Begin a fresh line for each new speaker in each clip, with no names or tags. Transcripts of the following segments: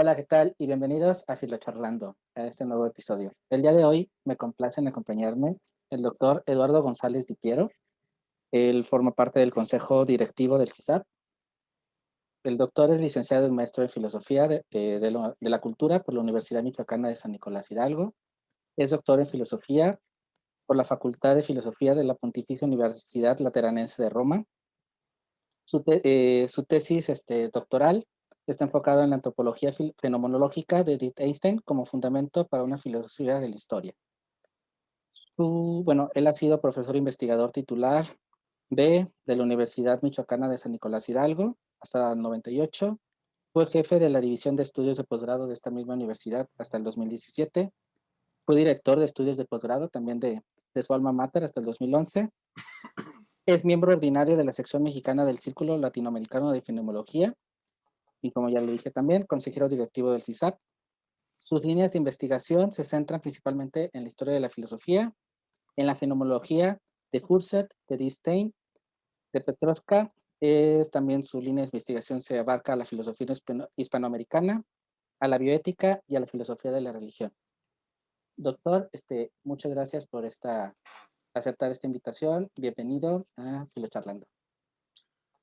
Hola, ¿qué tal? Y bienvenidos a Filocharlando, a este nuevo episodio. El día de hoy me complace en acompañarme el doctor Eduardo González Di Piero. Él forma parte del consejo directivo del CISAP. El doctor es licenciado y maestro en filosofía de la cultura por la Universidad Michoacana de San Nicolás Hidalgo. Es doctor en filosofía por la Facultad de Filosofía de la Pontificia Universidad Lateranense de Roma. Su tesis doctoral está enfocado en la antropología fenomenológica de Edith Einstein como fundamento para una filosofía de la historia. Bueno, él ha sido profesor investigador titular de la Universidad Michoacana de San Nicolás Hidalgo hasta el 98. Fue jefe de la División de Estudios de Posgrado de esta misma universidad hasta el 2017. Fue director de estudios de posgrado también de su alma mater hasta el 2011. Es miembro ordinario de la sección mexicana del Círculo Latinoamericano de Fenomenología y, como ya lo dije también, consejero directivo del CISAP. Sus líneas de investigación se centran principalmente en la historia de la filosofía, en la fenomenología de Husserl, de Stein, de Petrovka. También su línea de investigación se abarca a la filosofía hispanoamericana, a la bioética y a la filosofía de la religión. Doctor, muchas gracias por aceptar esta invitación. Bienvenido a Filocharlando.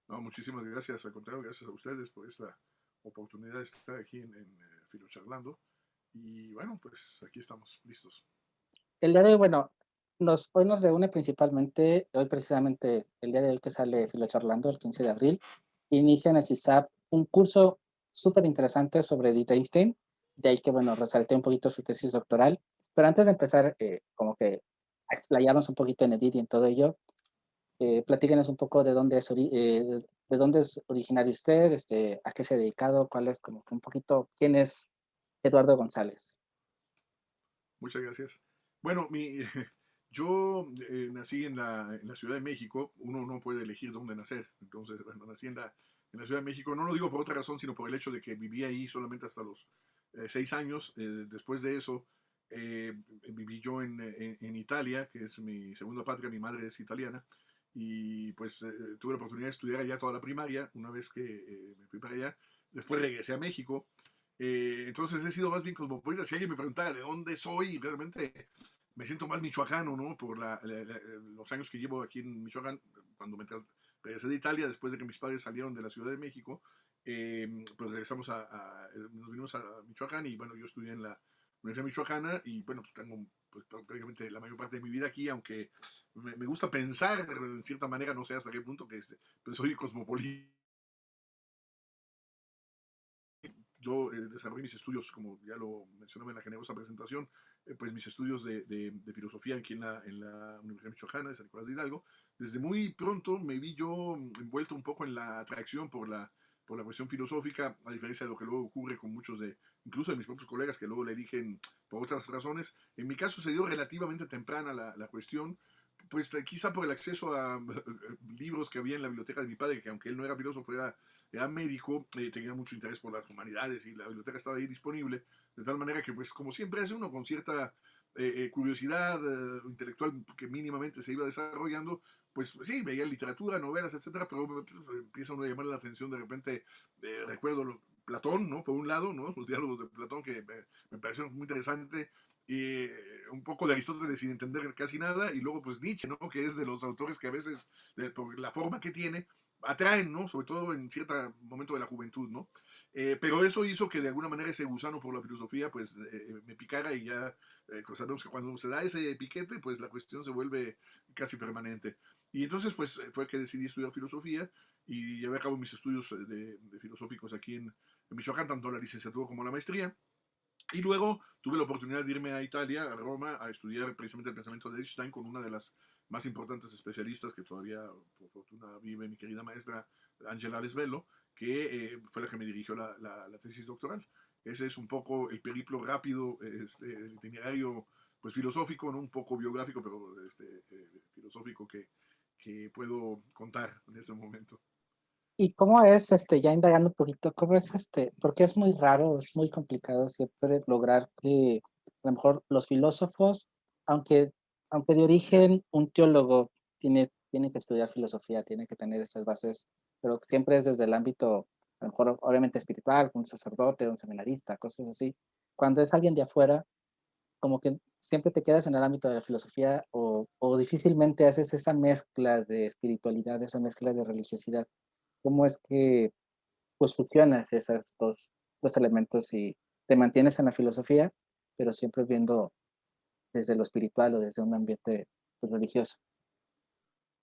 No, muchísimas gracias. Al contrario, gracias a ustedes por esta oportunidad de estar aquí en Filocharlando. Y bueno, pues aquí estamos, listos.
El día de hoy, bueno, hoy nos reúne principalmente, hoy precisamente, el día de hoy que sale Filocharlando, el 15 de abril, inicia en el CISAP un curso súper interesante sobre Edith Einstein, de ahí que, bueno, resalté un poquito su tesis doctoral, pero antes de empezar, como que a explayarnos un poquito en Edith y en todo ello, platíquenos un poco de dónde de dónde es originario usted, a qué se ha dedicado, cuál es como que un poquito, quién es Eduardo González.
Muchas gracias. Bueno, yo nací en la Ciudad de México. Uno no puede elegir dónde nacer. Entonces, bueno, nací en la Ciudad de México. No lo digo por otra razón, sino por el hecho de que viví ahí solamente hasta los 6 años. Después de eso, viví yo en Italia, que es mi segunda patria. Mi madre es italiana. Y pues tuve la oportunidad de estudiar allá toda la primaria, una vez que me fui para allá. Después regresé a México. Entonces he sido más bien cosmopolita. Si alguien me preguntara de dónde soy, realmente me siento más michoacano, ¿no? Por los años que llevo aquí en Michoacán, cuando regresé de Italia, después de que mis padres salieron de la Ciudad de México, pues regresamos nos vinimos a Michoacán y bueno, yo estudié en la Universidad Michoacana y bueno, pues tengo pues, prácticamente la mayor parte de mi vida aquí, aunque me gusta pensar en cierta manera, no sé hasta qué punto, que pues soy cosmopolita. Yo desarrollé mis estudios, como ya lo mencionaba en la generosa presentación, pues mis estudios de filosofía aquí en la Universidad Michoacana de San Nicolás de Hidalgo. Desde muy pronto me vi yo envuelto un poco en la atracción por la cuestión filosófica, a diferencia de lo que luego ocurre con muchos incluso de mis propios colegas que luego le eligen por otras razones. En mi caso se dio relativamente temprana la cuestión, pues quizá por el acceso a libros que había en la biblioteca de mi padre, que aunque él no era filósofo, era médico, tenía mucho interés por las humanidades y la biblioteca estaba ahí disponible, de tal manera que, pues, como siempre hace uno, con cierta curiosidad intelectual que mínimamente se iba desarrollando, pues sí, veía literatura, novelas, etcétera, pero pues, empieza uno a llamar la atención de repente, recuerdo Platón, ¿no? Por un lado, ¿no? Los diálogos de Platón que me parecieron muy interesantes, un poco de Aristóteles sin entender casi nada, y luego pues Nietzsche, ¿no? Que es de los autores que a veces, por la forma que tiene, atraen, ¿no? Sobre todo en cierto momento de la juventud, ¿no? Pero eso hizo que de alguna manera ese gusano por la filosofía, pues, me picara y ya, sabemos que cuando se da ese piquete, pues la cuestión se vuelve casi permanente. Y entonces, pues, fue que decidí estudiar filosofía y llevé a cabo mis estudios de filosóficos aquí en Michoacán, tanto la licenciatura como la maestría. Y luego tuve la oportunidad de irme a Italia, a Roma, a estudiar precisamente el pensamiento de Einstein con una de las más importantes especialistas que todavía, por fortuna, vive mi querida maestra Angela Lesbello, que fue la que me dirigió la tesis doctoral. Ese es un poco el periplo rápido, el itinerario pues, filosófico, ¿no? Un poco biográfico, pero filosófico que puedo contar en este momento.
¿Y cómo es, ya indagando un poquito, cómo es, porque es muy raro, es muy complicado siempre lograr que a lo mejor los filósofos, aunque, aunque de origen un teólogo tiene que estudiar filosofía, tiene que tener esas bases, pero siempre es desde el ámbito a lo mejor obviamente espiritual, un sacerdote, un seminarista, cosas así. Cuando es alguien de afuera, como que siempre te quedas en el ámbito de la filosofía o difícilmente haces esa mezcla de espiritualidad, esa mezcla de religiosidad. ¿Cómo es que pues fusionas esos dos elementos y te mantienes en la filosofía, pero siempre viendo desde lo espiritual o desde un ambiente pues, religioso?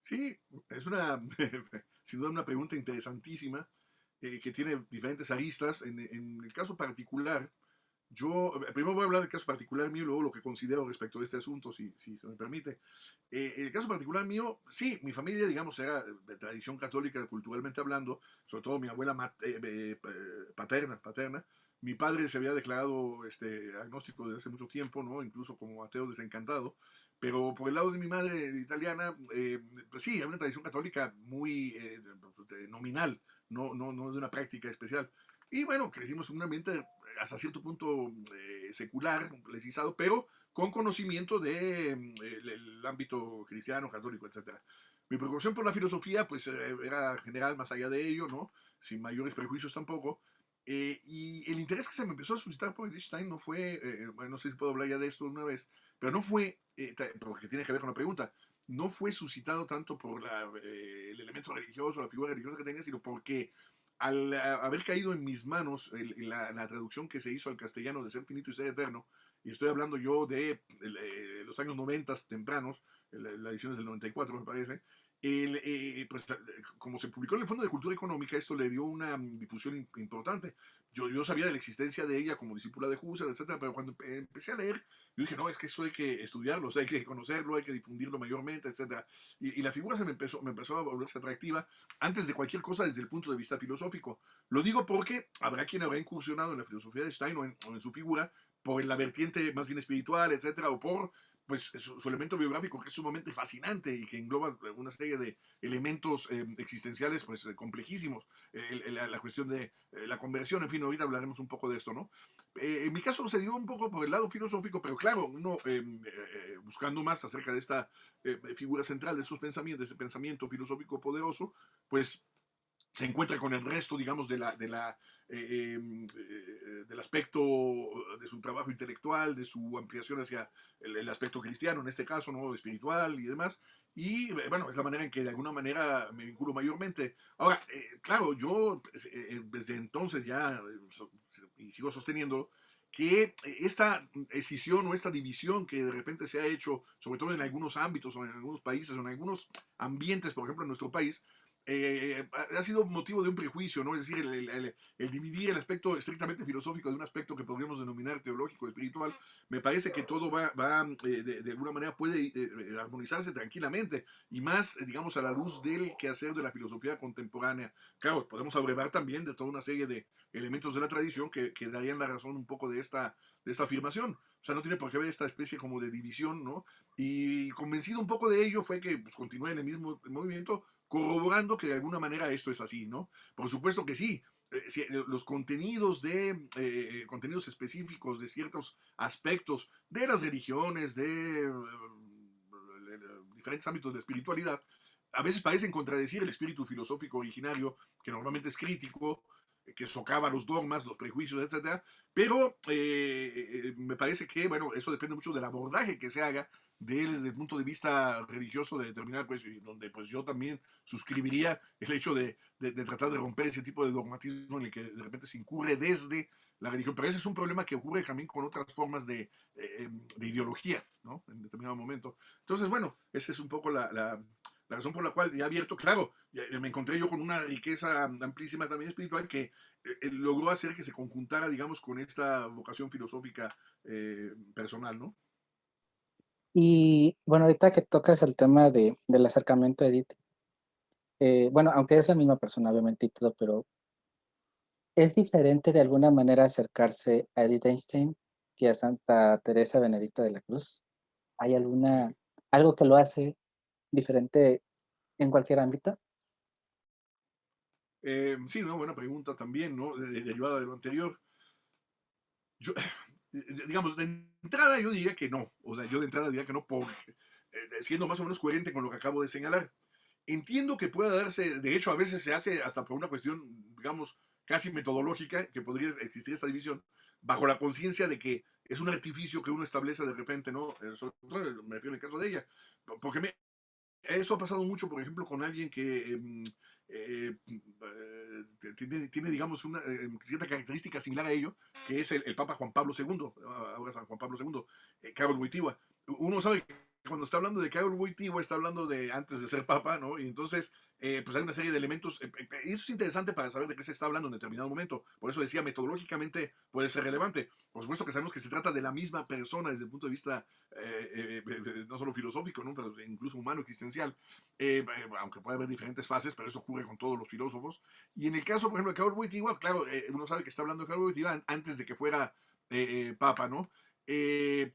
Sí, es una, sin duda una pregunta interesantísima que tiene diferentes aristas. En el caso particular, yo, primero voy a hablar del caso particular mío y luego lo que considero respecto de este asunto, si se me permite. En el caso particular mío, sí, mi familia, digamos, era de tradición católica, culturalmente hablando, sobre todo mi abuela paterna. Mi padre se había declarado agnóstico desde hace mucho tiempo, ¿no? Incluso como ateo desencantado. Pero por el lado de mi madre italiana, pues sí, hay una tradición católica muy nominal, no de una práctica especial. Y bueno, crecimos en un ambiente hasta cierto punto secular, legisado, pero con conocimiento del ámbito cristiano, católico, etcétera. Mi preocupación por la filosofía, pues, era general más allá de ello, ¿no? Sin mayores prejuicios tampoco. Y el interés que se me empezó a suscitar por Wittgenstein no fue, bueno, no sé si puedo hablar ya de esto una vez, pero no fue, porque tiene que ver con la pregunta, no fue suscitado tanto por el elemento religioso, la figura religiosa que tenía, sino porque al haber caído en mis manos la traducción que se hizo al castellano de Ser finito y ser eterno, y estoy hablando yo de los años 90 tempranos, la edición es del 94 me parece, pues como se publicó en el Fondo de Cultura Económica, esto le dio una difusión importante. Yo sabía de la existencia de ella como discípula de Husserl, etcétera, pero cuando empecé a leer, yo dije, no, es que esto hay que estudiarlo, o sea, hay que conocerlo, hay que difundirlo mayormente, etcétera. Y la figura me empezó a volverse atractiva antes de cualquier cosa desde el punto de vista filosófico. Lo digo porque habrá quien habrá incursionado en la filosofía de Stein o en su figura por la vertiente más bien espiritual, etcétera, o por pues su elemento biográfico que es sumamente fascinante y que engloba una serie de elementos existenciales pues complejísimos, la cuestión de la conversión, en fin, ahorita hablaremos un poco de esto, ¿no? En mi caso se dio un poco por el lado filosófico, pero claro, uno buscando más acerca de esta figura central de estos pensamientos, de ese pensamiento filosófico poderoso, pues se encuentra con el resto, digamos, del aspecto de su trabajo intelectual, de su ampliación hacia el aspecto cristiano, en este caso, ¿no? Espiritual y demás. Y bueno, es la manera en que de alguna manera me vinculo mayormente. Ahora, claro, yo desde entonces ya, y sigo sosteniendo, que esta escisión o esta división que de repente se ha hecho, sobre todo en algunos ámbitos o en algunos países o en algunos ambientes, por ejemplo en nuestro país, ha sido motivo de un prejuicio, ¿no? Es decir, el dividir el aspecto estrictamente filosófico de un aspecto que podríamos denominar teológico, espiritual, me parece que todo va de alguna manera puede armonizarse tranquilamente y más, digamos, a la luz del quehacer de la filosofía contemporánea. Claro, podemos abrevar también de toda una serie de elementos de la tradición que darían la razón un poco de esta afirmación. O sea, no tiene por qué haber esta especie como de división, ¿no? Y convencido un poco de ello fue que pues, continué en el mismo movimiento, corroborando que de alguna manera esto es así, ¿no? Por supuesto que sí. Los contenidos específicos de ciertos aspectos de las religiones, de diferentes ámbitos de espiritualidad, a veces parecen contradecir el espíritu filosófico originario, que normalmente es crítico, que socava los dogmas, los prejuicios, etcétera. Pero me parece que, bueno, eso depende mucho del abordaje que se haga de él desde el punto de vista religioso de determinar, pues, donde pues yo también suscribiría el hecho de tratar de romper ese tipo de dogmatismo en el que de repente se incurre desde la religión. Pero ese es un problema que ocurre también con otras formas de ideología, ¿no? En determinado momento. Entonces, bueno, esa es un poco la razón por la cual he abierto, claro, me encontré yo con una riqueza amplísima también espiritual que logró hacer que se conjuntara, digamos, con esta vocación filosófica personal, ¿no?
Y bueno, ahorita que tocas el tema del acercamiento a Edith, bueno, aunque es la misma persona, obviamente, y todo, pero ¿es diferente de alguna manera acercarse a Edith Einstein que a Santa Teresa Benedicta de la Cruz? ¿Hay algo que lo hace diferente en cualquier ámbito?
Sí, una buena pregunta también, ¿no? Derivada de lo anterior. Yo, digamos, de entrada yo diría que no. O sea, yo de entrada diría que no, siendo más o menos coherente con lo que acabo de señalar. Entiendo que pueda darse, de hecho, a veces se hace hasta por una cuestión, digamos, casi metodológica que podría existir esta división, bajo la conciencia de que es un artificio que uno establece de repente, ¿no? Sobre todo me refiero en el caso de ella, porque eso ha pasado mucho, por ejemplo, con alguien que tiene, digamos, una cierta característica similar a ello, que es el Papa Juan Pablo II, ahora San Juan Pablo II, Karol Wojtyła. Uno sabe que cuando está hablando de Karol Wojtyła está hablando de antes de ser Papa, ¿no? Y entonces, pues hay una serie de elementos, y eso es interesante para saber de qué se está hablando en determinado momento. Por eso decía, metodológicamente puede ser relevante. Por supuesto que sabemos que se trata de la misma persona desde el punto de vista no solo filosófico, ¿no? Pero incluso humano, existencial, aunque puede haber diferentes fases, pero eso ocurre con todos los filósofos. Y en el caso, por ejemplo, de Karol Wojtyła, claro, uno sabe que está hablando de Karol Wojtyła antes de que fuera papa, ¿no? Eh,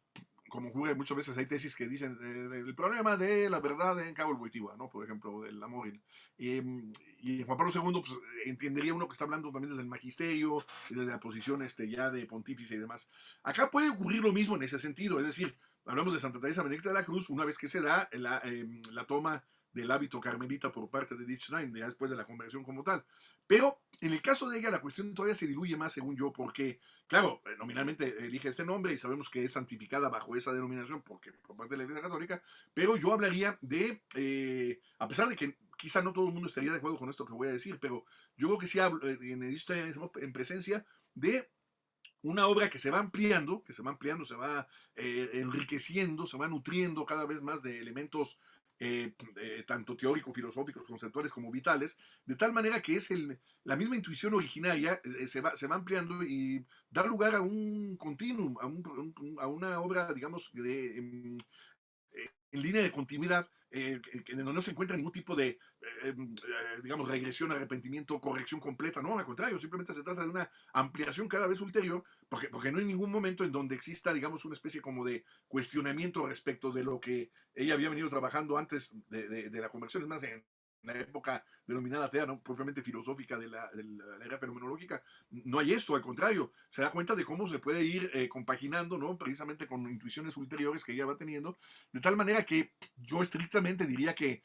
como ocurre muchas veces, hay tesis que dicen el problema de la verdad en Karol Wojtyła, ¿no? Por ejemplo, del amor. Y Juan Pablo II, pues, entendería uno que está hablando también desde el magisterio, desde la posición ya de pontífice y demás. Acá puede ocurrir lo mismo en ese sentido, es decir, hablamos de Santa Teresa Benedicta de la Cruz, una vez que se da la toma del hábito carmelita por parte de Liechtenstein, ya después de la conversión como tal. Pero en el caso de ella, la cuestión todavía se diluye más, según yo, porque, claro, nominalmente elige este nombre y sabemos que es santificada bajo esa denominación porque, por parte de la Iglesia Católica, pero yo hablaría de, a pesar de que quizá no todo el mundo estaría de acuerdo con esto que voy a decir, pero yo creo que sí hablo, en presencia de una obra que se va ampliando, se va enriqueciendo, se va nutriendo cada vez más de elementos tanto teóricos, filosóficos, conceptuales como vitales, de tal manera que es la misma intuición originaria se va ampliando y da lugar a un continuum, a una obra, digamos, en línea de continuidad, en donde no se encuentra ningún tipo de, digamos, regresión, arrepentimiento, corrección completa, no, al contrario, simplemente se trata de una ampliación cada vez ulterior, porque no hay ningún momento en donde exista, digamos, una especie como de cuestionamiento respecto de lo que ella había venido trabajando antes de la conversión, es más, en la época denominada atea, ¿no? Propiamente filosófica de la era fenomenológica, no hay esto, al contrario, se da cuenta de cómo se puede ir compaginando, ¿no? Precisamente con intuiciones ulteriores que ella va teniendo, de tal manera que yo estrictamente diría que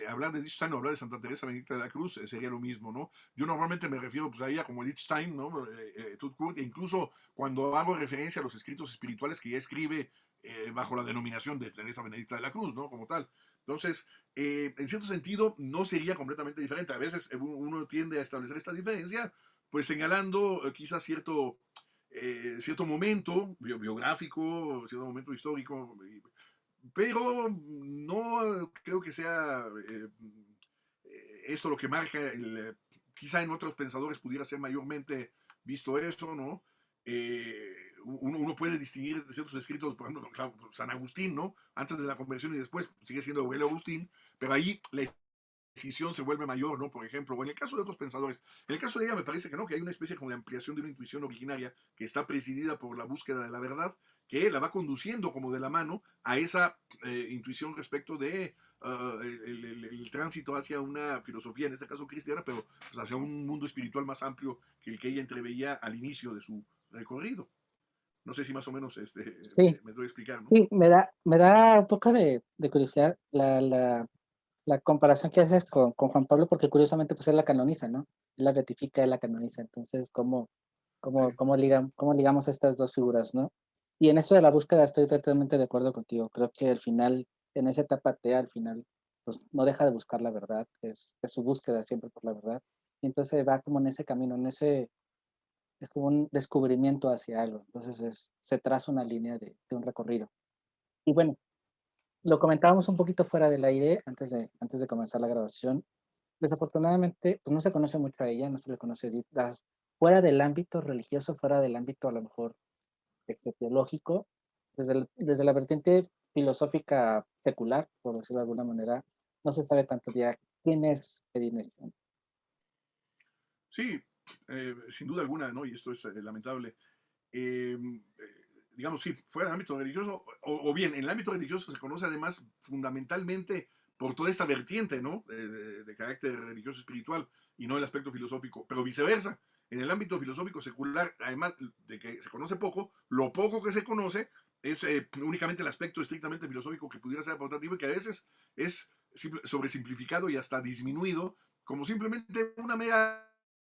hablar de Liechtenstein o hablar de Santa Teresa Benedicta de la Cruz sería lo mismo, ¿no? Yo normalmente me refiero pues, a ella como Liechtenstein, ¿no? Tutkurt, e incluso cuando hago referencia a los escritos espirituales que ella escribe bajo la denominación de Teresa Benedicta de la Cruz, ¿no? Como tal. Entonces, en cierto sentido, no sería completamente diferente. A veces uno tiende a establecer esta diferencia, pues señalando quizás cierto momento biográfico, cierto momento histórico, pero no creo que sea esto lo que marca quizá en otros pensadores pudiera ser mayormente visto eso, ¿no? Uno puede distinguir ciertos escritos, por ejemplo, claro, San Agustín, ¿no? Antes de la conversión y después sigue siendo Aurelio Agustín, pero ahí la decisión se vuelve mayor, ¿no? Por ejemplo, o en el caso de otros pensadores. En el caso de ella me parece que no, que hay una especie como de ampliación de una intuición originaria que está presidida por la búsqueda de la verdad, que la va conduciendo como de la mano a esa intuición respecto de el tránsito hacia una filosofía, en este caso cristiana, pero pues, hacia un mundo espiritual más amplio que el que ella entreveía al inicio de su recorrido. No sé si más o menos
Sí,
me doy a explicar, ¿no?
sí, me da un poco de curiosidad la comparación que haces con Juan Pablo, porque curiosamente, pues, él la canoniza, ¿no? Él la beatifica, él la canoniza. Entonces, ¿cómo
Sí,
cómo ligamos estas 2 figuras, no? Y en esto de la búsqueda estoy totalmente de acuerdo contigo. Creo que al final, en esa etapa atea, al final, pues, no deja de buscar la verdad, es su búsqueda siempre por la verdad. Y entonces va como en ese camino, es como un descubrimiento hacia algo. Entonces se traza una línea de un recorrido. Y bueno, lo comentábamos un poquito fuera del aire antes de comenzar la grabación. Desafortunadamente, pues no se conoce mucho a ella, no se le conoce fuera del ámbito religioso, fuera del ámbito a lo mejor teológico, desde la vertiente filosófica secular, por decirlo de alguna manera, no se sabe tanto ya quién es Edith Nelson.
sí, sin duda alguna, ¿no? Y esto es lamentable. Digamos, sí, fuera del ámbito religioso, o bien, en el ámbito religioso se conoce además fundamentalmente por toda esta vertiente, ¿no? De carácter religioso espiritual y no el aspecto filosófico, pero viceversa. En el ámbito filosófico secular, además de que se conoce poco, lo poco que se conoce es únicamente el aspecto estrictamente filosófico que pudiera ser aportativo y que a veces es sobresimplificado y hasta disminuido como simplemente una mera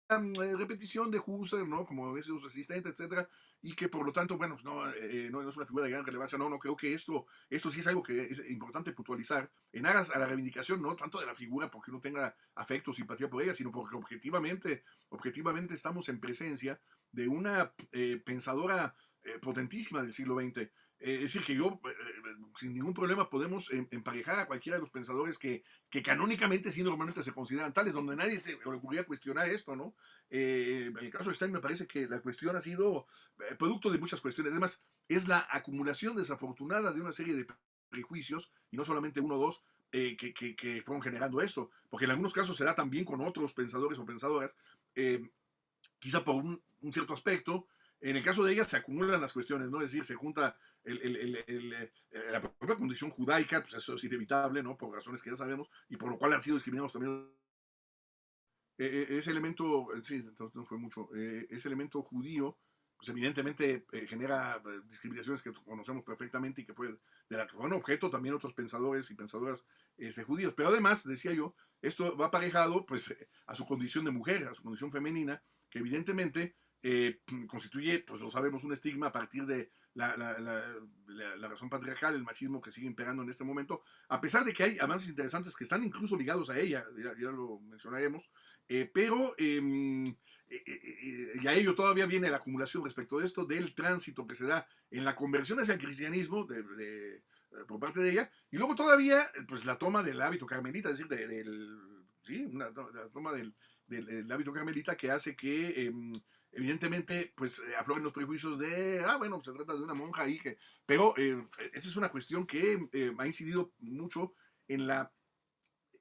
repetición de Husserl, ¿no? Como es su asistente, etcétera, y que por lo tanto, bueno, no es una figura de gran relevancia, no creo que esto sí es algo que es importante puntualizar en aras a la reivindicación, no tanto de la figura porque uno tenga afecto o simpatía por ella, sino porque objetivamente estamos en presencia de una pensadora potentísima del siglo XX. Es decir, que yo sin ningún problema podemos emparejar a cualquiera de los pensadores que canónicamente sí normalmente se consideran tales, donde nadie se le ocurría cuestionar esto, ¿no? En el caso de Stein me parece que la cuestión ha sido producto de muchas cuestiones. Además, es la acumulación desafortunada de una serie de prejuicios, y no solamente uno o dos, que fueron generando esto, porque en algunos casos se da también con otros pensadores o pensadoras, quizá por un cierto aspecto. En el caso de ellas se acumulan las cuestiones, ¿no? Es decir, se junta la propia condición judaica, pues eso es inevitable, ¿no? Por razones que ya sabemos, y por lo cual han sido discriminados también. Ese elemento, sí, entonces no fue mucho, ese elemento judío, pues evidentemente genera discriminaciones que conocemos perfectamente y que puede, de la que fueron objeto también otros pensadores y pensadoras judíos. Pero además, decía yo, esto va aparejado pues a su condición de mujer, a su condición femenina, que evidentemente constituye, pues lo sabemos, un estigma a partir de la razón patriarcal, el machismo que sigue imperando en este momento, a pesar de que hay avances interesantes que están incluso ligados a ella, ya lo mencionaremos, pero y a ello todavía viene la acumulación respecto de esto, del tránsito que se da en la conversión hacia el cristianismo por parte de ella, y luego todavía pues la toma del hábito carmelita, es decir, sí, la toma del hábito carmelita que hace que evidentemente pues afloren los prejuicios de, bueno, se trata de una monja ahí, pero esa es una cuestión que ha incidido mucho en la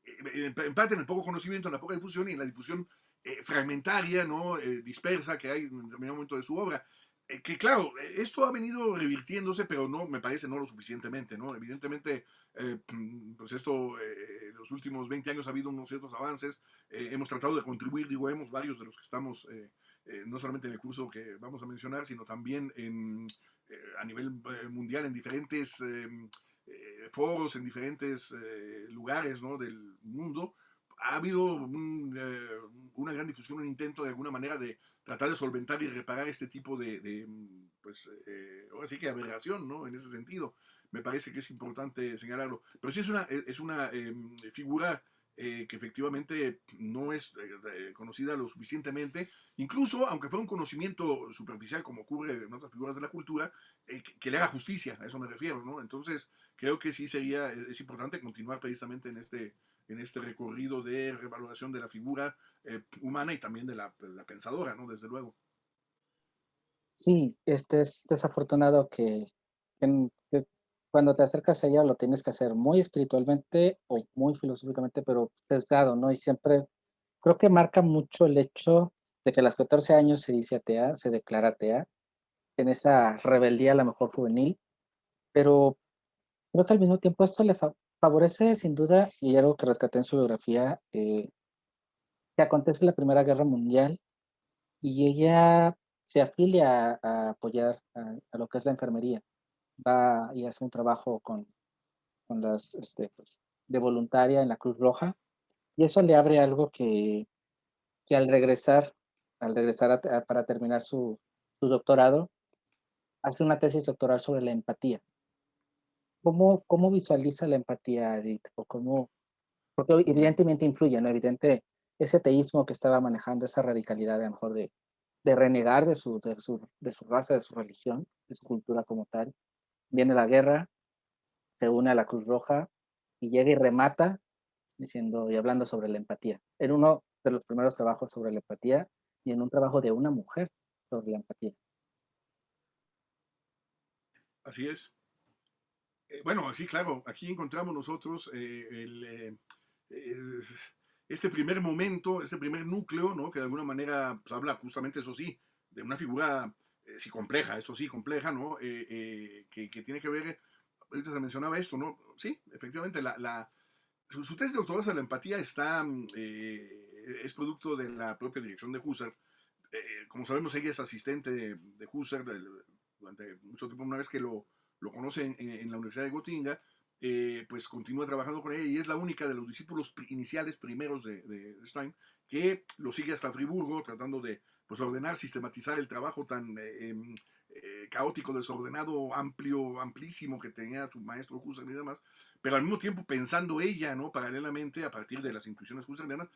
en parte en el poco conocimiento, en la poca difusión y en la difusión fragmentaria, ¿no? Dispersa que hay en determinado momento de su obra. Que claro, esto ha venido revirtiéndose, pero no, me parece, no lo suficientemente, ¿no? Evidentemente, pues esto, los últimos 20 años ha habido unos ciertos avances, hemos tratado de contribuir, digo, hemos varios de los que estamos, no solamente en el curso que vamos a mencionar, sino también a nivel mundial en diferentes foros en diferentes lugares, ¿no? Del mundo, ha habido una gran difusión, un intento de alguna manera de tratar de solventar y reparar este tipo pues, ahora sí que aberración, ¿no? En ese sentido, me parece que es importante señalarlo. Pero sí es una figura que efectivamente no es conocida lo suficientemente, incluso aunque fuera un conocimiento superficial como ocurre en otras figuras de la cultura, que le haga justicia, a eso me refiero, ¿no? Entonces, creo que sí es importante continuar precisamente en este recorrido de revaloración de la figura humana y también de la pensadora, ¿no? Desde luego.
Sí, es desafortunado que cuando te acercas a ella lo tienes que hacer muy espiritualmente o muy filosóficamente, pero sesgado, ¿no? Y siempre creo que marca mucho el hecho de que a los 14 años se dice atea, se declara atea, en esa rebeldía a la mejor juvenil, pero creo que al mismo tiempo esto le favorece sin duda, y algo que rescaté en su biografía, que acontece la Primera Guerra Mundial y ella se afilia a apoyar a lo que es la enfermería. Va y hace un trabajo con las, pues, de voluntaria en la Cruz Roja, y eso le abre algo que al regresar para terminar su doctorado, hace una tesis doctoral sobre la empatía. ¿Cómo visualiza la empatía, Edith? O cómo, porque evidentemente influye, ¿no? Evidente, ese teísmo que estaba manejando, esa radicalidad, a lo mejor, de renegar de su raza, de su religión, de su cultura como tal. Viene la guerra, se une a la Cruz Roja y llega y remata diciendo y hablando sobre la empatía. En uno de los primeros trabajos sobre la empatía y en un trabajo de una mujer sobre la empatía.
Así es. Bueno, sí, claro, aquí encontramos nosotros eh, este primer momento, este primer núcleo, ¿no? Que de alguna manera pues, habla justamente, eso sí, de una figura, sí, compleja, eso sí, compleja, ¿no? Que tiene que ver, ahorita se mencionaba esto, ¿no? Sí, efectivamente, su tesis de doctorado sobre la empatía es producto de la propia dirección de Husserl. Como sabemos, ella es asistente de Husserl durante mucho tiempo, una vez que lo conoce en la Universidad de Gotinga, pues continúa trabajando con ella y es la única de los discípulos iniciales, primeros de Stein, que lo sigue hasta Friburgo, tratando de pues, ordenar, sistematizar el trabajo tan caótico, desordenado, amplio, amplísimo que tenía su maestro Husserl y demás, pero al mismo tiempo pensando ella, ¿no? Paralelamente, a partir de las intuiciones husserlianas,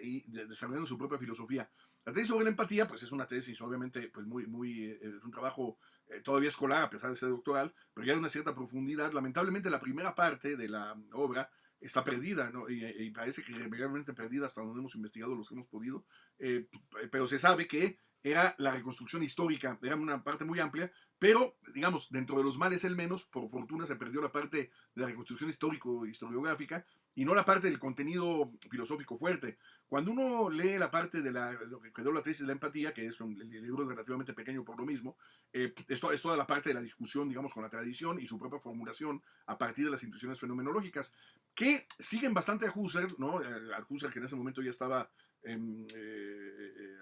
y desarrollando su propia filosofía. La tesis sobre la empatía, pues es una tesis, obviamente, pues es un trabajo todavía escolar, a pesar de ser doctoral, pero ya de una cierta profundidad. Lamentablemente, la primera parte de la obra está perdida, ¿no? Y parece que irremediablemente perdida hasta donde hemos investigado los que hemos podido, eh, pero se sabe que era la reconstrucción histórica, era una parte muy amplia, pero, digamos, dentro de los males el menos, por fortuna se perdió la parte de la reconstrucción historiográfica y no la parte del contenido filosófico fuerte. Cuando uno lee la parte de lo que quedó la tesis de la empatía, que es un libro relativamente pequeño por lo mismo, esto es toda la parte de la discusión, digamos, con la tradición y su propia formulación a partir de las intuiciones fenomenológicas, que siguen bastante a Husserl, ¿no? A Husserl que en ese momento ya estaba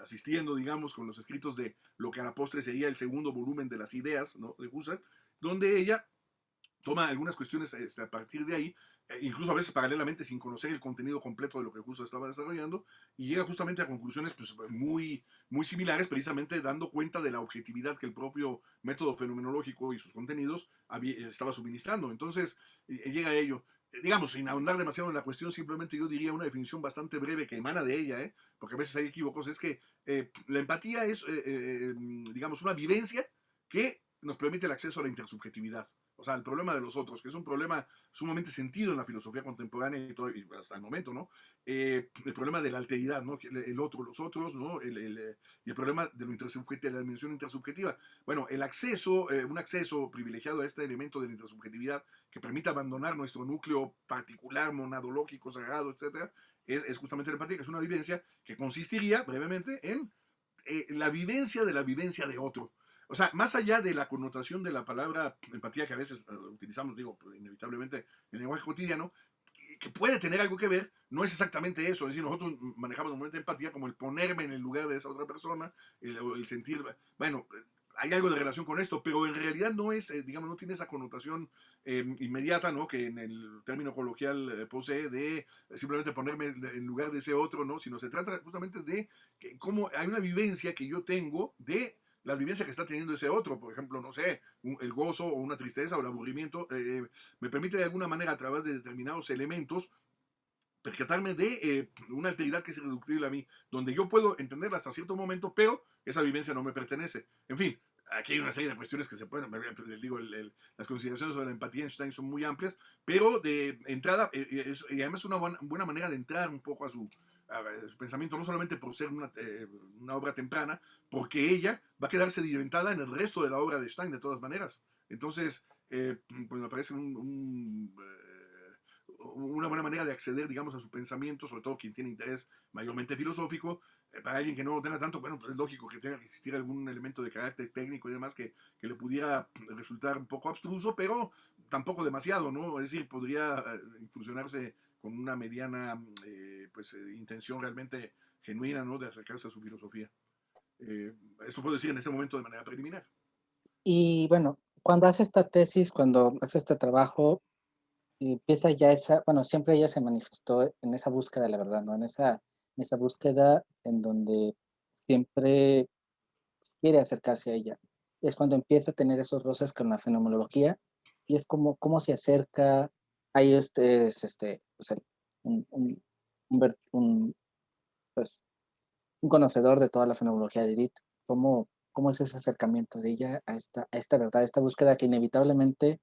asistiendo, digamos, con los escritos de lo que a la postre sería el segundo volumen de las ideas, ¿no? De Husserl, donde ella toma algunas cuestiones a partir de ahí, incluso a veces paralelamente sin conocer el contenido completo de lo que justo estaba desarrollando, y llega justamente a conclusiones pues, muy similares, precisamente dando cuenta de la objetividad que el propio método fenomenológico y sus contenidos estaba suministrando. Entonces, llega a ello. Digamos, sin ahondar demasiado en la cuestión, simplemente yo diría una definición bastante breve que emana de ella, porque a veces hay equívocos, es que la empatía es, digamos, una vivencia que nos permite el acceso a la intersubjetividad. O sea, el problema de los otros, que es un problema sumamente sentido en la filosofía contemporánea y hasta el momento, ¿no? El problema de la alteridad, ¿no? El otro, los otros, ¿no? Y el problema de lo intersubjetivo, de la dimensión intersubjetiva. Bueno, un acceso privilegiado a este elemento de la intersubjetividad que permite abandonar nuestro núcleo particular, monadológico, sagrado, etcétera, es justamente la empatía, que es una vivencia que consistiría brevemente en la vivencia de la vivencia de otro. O sea, más allá de la connotación de la palabra empatía que a veces utilizamos, digo, inevitablemente en el lenguaje cotidiano, que puede tener algo que ver, no es exactamente eso. Es decir, nosotros manejamos normalmente empatía como el ponerme en el lugar de esa otra persona, el sentir, bueno, hay algo de relación con esto, pero en realidad no es, digamos, no tiene esa connotación inmediata, ¿no? Que en el término coloquial posee de simplemente ponerme en lugar de ese otro, ¿no? Sino se trata justamente de que cómo hay una vivencia que yo tengo de la vivencia que está teniendo ese otro, por ejemplo, no sé, el gozo o una tristeza o el aburrimiento, me permite de alguna manera a través de determinados elementos percatarme de una alteridad que es irreductible a mí, donde yo puedo entenderla hasta cierto momento, pero esa vivencia no me pertenece. En fin, aquí hay una serie de cuestiones que se pueden, digo, las consideraciones sobre la empatía en Stein son muy amplias, pero de entrada, y además es una buena manera de entrar un poco a su pensamiento, no solamente por ser una obra temprana, porque ella va a quedarse sedimentada en el resto de la obra de Stein de todas maneras. Entonces, pues me parece una buena manera de acceder, digamos, a su pensamiento, sobre todo quien tiene interés mayormente filosófico. Para alguien que no lo tenga tanto, bueno, pues es lógico que tenga que existir algún elemento de carácter técnico y demás que le pudiera resultar un poco abstruso, pero tampoco demasiado, ¿no? Es decir, podría incursionarse con una mediana intención realmente genuina, ¿no? De acercarse a su filosofía. Esto puedo decir en este momento de manera preliminar.
Y bueno, cuando hace esta tesis, cuando hace este trabajo, empieza ya esa, bueno, siempre ella se manifestó en esa búsqueda de la verdad, ¿no? En esa búsqueda en donde siempre quiere acercarse a ella. Es cuando empieza a tener esos roces con la fenomenología y es como cómo se acerca. Ahí pues, un, un, pues, un conocedor de toda la fenomenología de Edith. ¿Cómo es ese acercamiento de ella a esta verdad, a esta búsqueda que inevitablemente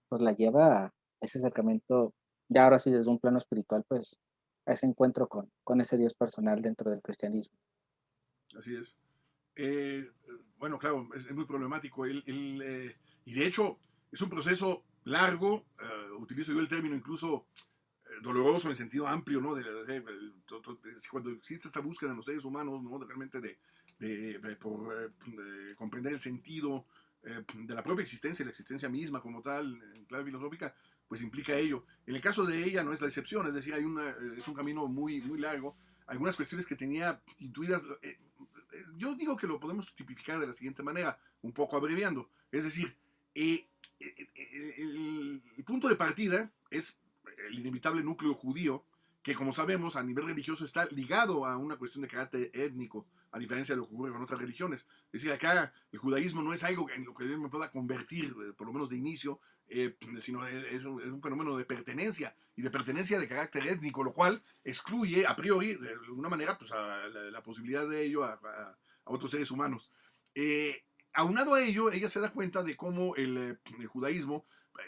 pues, la lleva a ese acercamiento, ya ahora sí desde un plano espiritual, pues a ese encuentro con ese Dios personal dentro del cristianismo?
Así es. Bueno, claro, es muy problemático. Y de hecho, es un proceso largo, utilizo yo el término incluso doloroso en sentido amplio, ¿no? Cuando existe esta búsqueda en los seres humanos, ¿no? Realmente de comprender el sentido de la propia existencia, la existencia misma como tal, en clave filosófica, pues implica ello. En el caso de ella no es la excepción, es decir, es un camino muy largo. Algunas cuestiones que tenía intuidas, yo digo que lo podemos tipificar de la siguiente manera, un poco abreviando. Es decir, Eh, el punto de partida es el inevitable núcleo judío, que como sabemos a nivel religioso está ligado a una cuestión de carácter étnico, a diferencia de lo que ocurre con otras religiones. Es decir, acá el judaísmo no es algo en lo que yo me pueda convertir, por lo menos de inicio, sino es un fenómeno de pertenencia, y de pertenencia de carácter étnico, lo cual excluye a priori, de alguna manera, pues a la posibilidad de ello a otros seres humanos. Eh, Aunado a ello, ella se da cuenta de cómo el judaísmo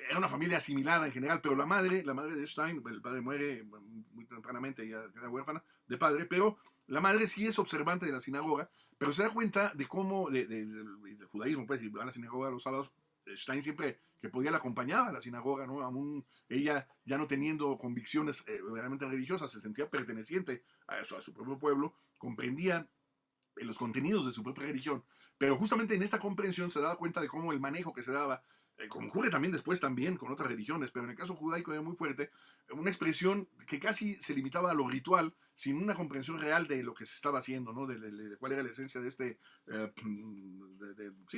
era una familia asimilada en general, pero la madre de Stein, el padre muere muy tempranamente, ella queda huérfana de padre, pero la madre sí es observante de la sinagoga, pero se da cuenta de cómo, del judaísmo, pues, si va a la sinagoga los sábados, Stein siempre que podía la acompañaba a la sinagoga, ¿no? Aún ella ya no teniendo convicciones verdaderamente religiosas, se sentía perteneciente a su propio pueblo, comprendía los contenidos de su propia religión, pero justamente en esta comprensión se daba cuenta de cómo el manejo que se daba, como ocurre también después también con otras religiones, pero en el caso judaico era muy fuerte, una expresión que casi se limitaba a lo ritual, sin una comprensión real de lo que se estaba haciendo, ¿no? De cuál era la esencia de sí,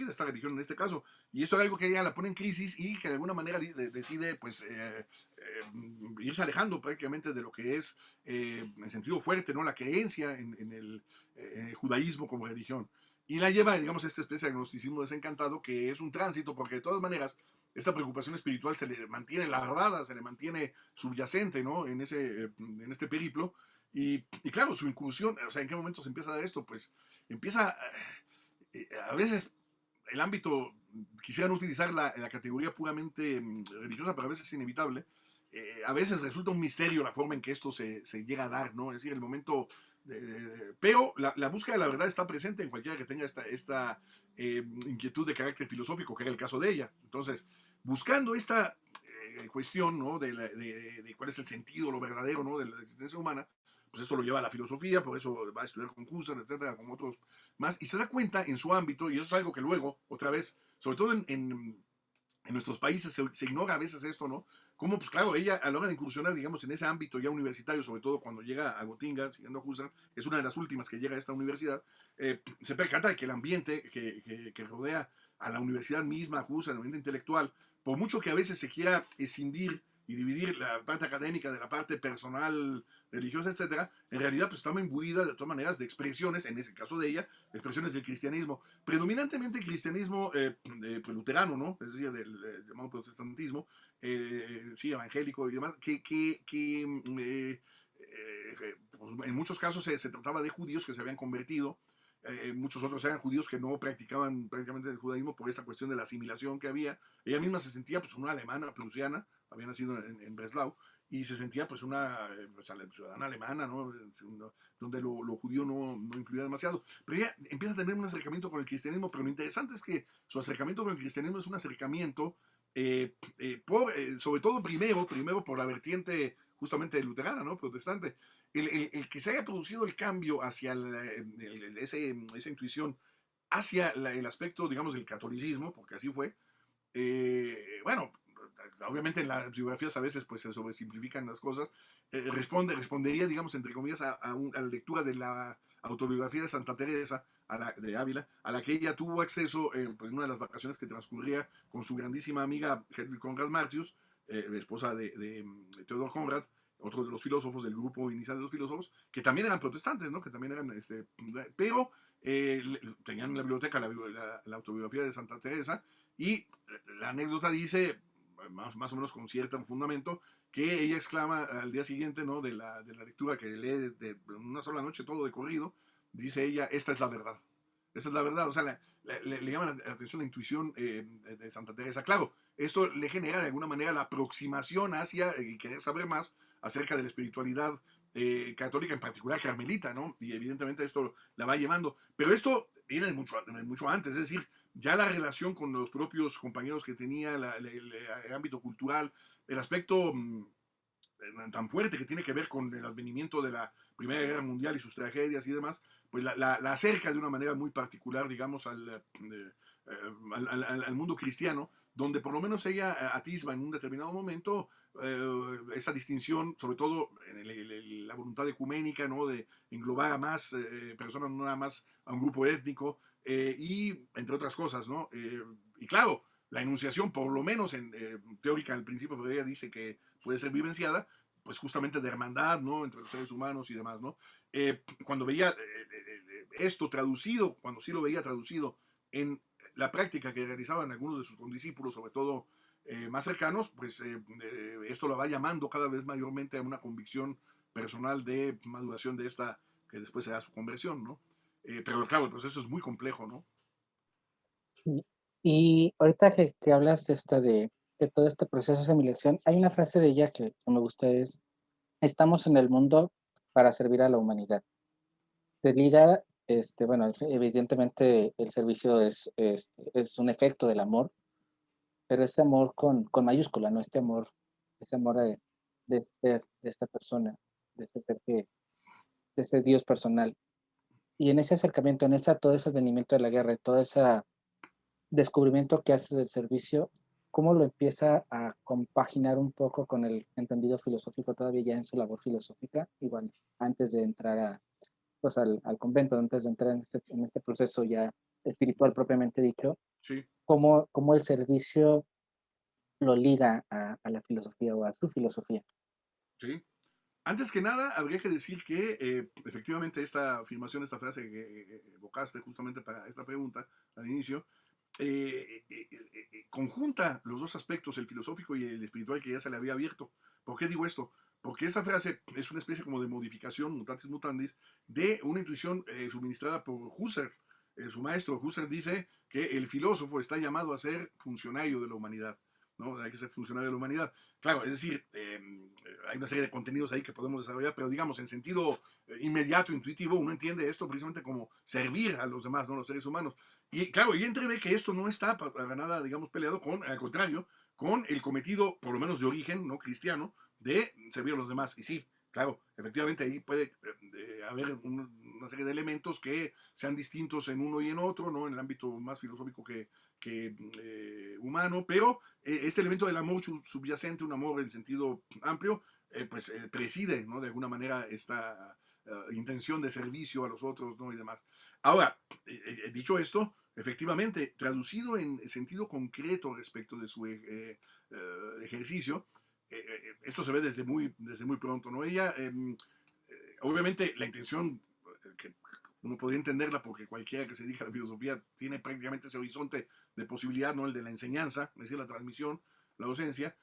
de esta religión en este caso. Y esto es algo que ella la pone en crisis y que de alguna manera decide, pues, irse alejando prácticamente de lo que es, en sentido fuerte, ¿no? La creencia en el judaísmo como religión. Y la lleva, digamos, a esta especie de agnosticismo desencantado, que es un tránsito, porque de todas maneras, esta preocupación espiritual se le mantiene larvada, se le mantiene subyacente, ¿no? En este periplo. Y claro, su incursión, o sea, ¿en qué momento se empieza a dar esto? Pues empieza, a veces el ámbito, quisieran utilizar la categoría puramente religiosa, pero a veces es inevitable. A veces resulta un misterio la forma en que esto se llega a dar, ¿no? Es decir, el momento. Pero la búsqueda de la verdad está presente en cualquiera que tenga esta inquietud de carácter filosófico, que era el caso de ella. Entonces, buscando esta cuestión, ¿no? De cuál es el sentido, lo verdadero, ¿no? De la existencia humana, pues esto lo lleva a la filosofía, por eso va a estudiar con Husserl, etcétera, con otros más, y se da cuenta en su ámbito, y eso es algo que luego, otra vez, sobre todo en nuestros países se ignora a veces esto, ¿no? Como, pues claro, ella a la hora de incursionar, digamos, en ese ámbito ya universitario, sobre todo cuando llega a Gotinga, siguiendo a Husserl, es una de las últimas que llega a esta universidad, se percata de que el ambiente que rodea a la universidad misma, a Husserl, el ambiente intelectual, por mucho que a veces se quiera escindir y dividir la parte académica de la parte personal, religiosa, etcétera, en realidad pues estaba imbuida de todas maneras de expresiones, en ese caso de ella, expresiones del cristianismo, predominantemente el cristianismo pues, luterano, ¿no? Es decir, del llamado protestantismo, sí, evangélico y demás, pues, en muchos casos se trataba de judíos que se habían convertido, muchos otros eran judíos que no practicaban prácticamente el judaísmo por esta cuestión de la asimilación que había. Ella misma se sentía pues una alemana, prusiana, había nacido en Breslau, y se sentía pues una pues, ciudadana alemana, ¿no? Donde lo judío no influía demasiado. Pero ella empieza a tener un acercamiento con el cristianismo, pero lo interesante es que su acercamiento con el cristianismo es un acercamiento, sobre todo primero por la vertiente justamente luterana, ¿no? Protestante. El que se haya producido el cambio hacia esa intuición hacia el aspecto, digamos, del catolicismo, porque así fue, bueno, obviamente en las biografías a veces pues se sobresimplifican las cosas, respondería, digamos, entre comillas, a la lectura de la autobiografía de Santa Teresa de Ávila, a la que ella tuvo acceso pues, en una de las vacaciones que transcurría con su grandísima amiga Hedwig Conrad Martius, esposa de Theodor Conrad, otro de los filósofos del grupo inicial de los filósofos, que también eran protestantes, ¿no? Que también eran, pero tenían en la biblioteca la autobiografía de Santa Teresa, y la anécdota dice, más o menos con cierto fundamento, que ella exclama al día siguiente, ¿no? De la lectura que lee de una sola noche todo de corrido, dice ella, esta es la verdad. Esa es la verdad, o sea, le llama la atención la intuición de Santa Teresa. Claro, esto le genera de alguna manera la aproximación hacia querer saber más acerca de la espiritualidad católica, en particular carmelita, ¿no? Y evidentemente esto la va llevando. Pero esto viene de mucho antes, es decir, ya la relación con los propios compañeros que tenía, el ámbito cultural, el aspecto tan fuerte que tiene que ver con el advenimiento de la Primera Guerra Mundial y sus tragedias y demás, pues la acerca de una manera muy particular, digamos, al mundo cristiano, donde por lo menos ella atisba en un determinado momento esa distinción, sobre todo en la voluntad ecuménica, ¿no? De englobar a más personas, no nada más a un grupo étnico, y entre otras cosas, ¿no? Y claro, la enunciación, por lo menos en teórica al principio, pero ella dice que puede ser vivenciada, pues justamente de hermandad, ¿no? Entre los seres humanos y demás, ¿no? Cuando veía esto traducido, cuando sí lo veía traducido en la práctica que realizaban algunos de sus condiscípulos, sobre todo más cercanos, pues esto lo va llamando cada vez mayormente a una convicción personal de maduración de esta, que después será su conversión, ¿no? Pero claro, el proceso es muy complejo, ¿no?
Sí. Y ahorita que hablas de todo este proceso de asimilación, hay una frase de ella que me gusta, es: "Estamos en el mundo para servir a la humanidad". Se liga, bueno, evidentemente el servicio es un efecto del amor, pero ese amor con mayúscula, no este amor, ese amor de ser, de esta persona, de ese ser de ese Dios personal. Y en ese acercamiento, en esa todo ese advenimiento de la guerra, todo ese descubrimiento que hace del servicio, ¿cómo lo empieza a compaginar un poco con el entendido filosófico todavía ya en su labor filosófica? Igual, antes de entrar pues, al convento, antes de entrar en este proceso ya espiritual propiamente dicho,
Sí,
¿cómo el servicio lo liga a la filosofía o a su filosofía?
sí. Antes que nada, habría que decir que efectivamente esta afirmación, esta frase que evocaste justamente para esta pregunta al inicio, conjunta los dos aspectos, el filosófico y el espiritual que ya se le había abierto. ¿Por qué digo esto? Porque esa frase es una especie como de modificación, mutatis mutandis, de una intuición suministrada por Husserl. Su maestro Husserl dice que el filósofo está llamado a ser funcionario de la humanidad, ¿no? Hay que ser funcionario de la humanidad. Claro, es decir, hay una serie de contenidos ahí que podemos desarrollar, pero digamos, en sentido inmediato, intuitivo, uno entiende esto precisamente como servir a los demás, ¿no? Los seres humanos. Y claro, y entrevé que esto no está para nada, digamos, peleado con, al contrario, con el cometido, por lo menos de origen, no cristiano, de servir a los demás. Y sí, claro, efectivamente ahí puede haber una serie de elementos que sean distintos en uno y en otro, ¿no? En el ámbito más filosófico que humano, pero este elemento del amor subyacente, un amor en sentido amplio, pues preside, ¿no? De alguna manera esta intención de servicio a los otros, ¿no? Y demás. Ahora, dicho esto, efectivamente, traducido en sentido concreto respecto de su ejercicio, esto se ve desde muy pronto, ¿no? Ella, obviamente, la intención, que uno podría entenderla porque cualquiera que se dedica a la filosofía tiene prácticamente ese horizonte de posibilidad, ¿no? El de la enseñanza, es decir, la transmisión, la docencia,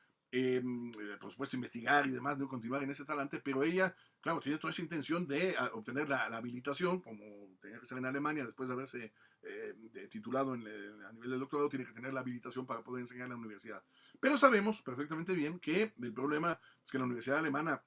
por supuesto investigar y demás, ¿no? Continuar en ese talante, pero ella, claro, tiene toda esa intención de obtener la habilitación, como tenía que ser en Alemania, después de haberse titulado a nivel del doctorado, tiene que tener la habilitación para poder enseñar en la universidad. Pero sabemos perfectamente bien que el problema es que la universidad alemana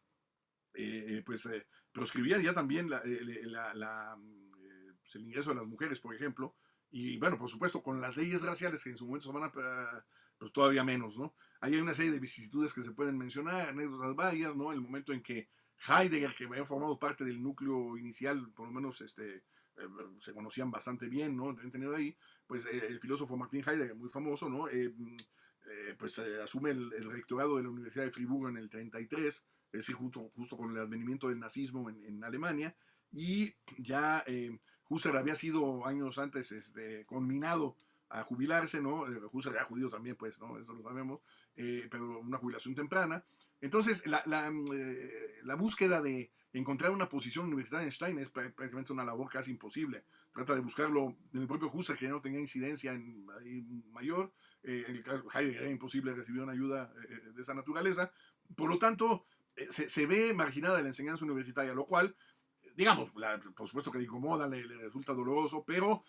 pues proscribía ya también pues, el ingreso de las mujeres, por ejemplo, y bueno, por supuesto, con las leyes raciales que en su momento se van a, pues todavía menos, ¿no? Ahí hay una serie de vicisitudes que se pueden mencionar, anécdotas varias, ¿no? El momento en que Heidegger, que había formado parte del núcleo inicial, por lo menos se conocían bastante bien, ¿no? Han tenido ahí, pues el filósofo Martin Heidegger, muy famoso, ¿no? Pues asume el rectorado de la Universidad de Friburgo en el 33, es decir, justo con el advenimiento del nazismo en Alemania, y ya Husserl había sido años antes conminado a jubilarse, ¿no? Husserl era judío también, pues, ¿no? Eso lo sabemos, pero una jubilación temprana. Entonces, la búsqueda de encontrar una posición universitaria en Stein es prácticamente una labor casi imposible. Trata de buscarlo en el propio Husserl, que no tenía incidencia mayor. En el caso de Heidegger era imposible recibir una ayuda de esa naturaleza. Por lo tanto, se ve marginada de la enseñanza universitaria, lo cual, digamos, por supuesto que le incomoda, le resulta doloroso, pero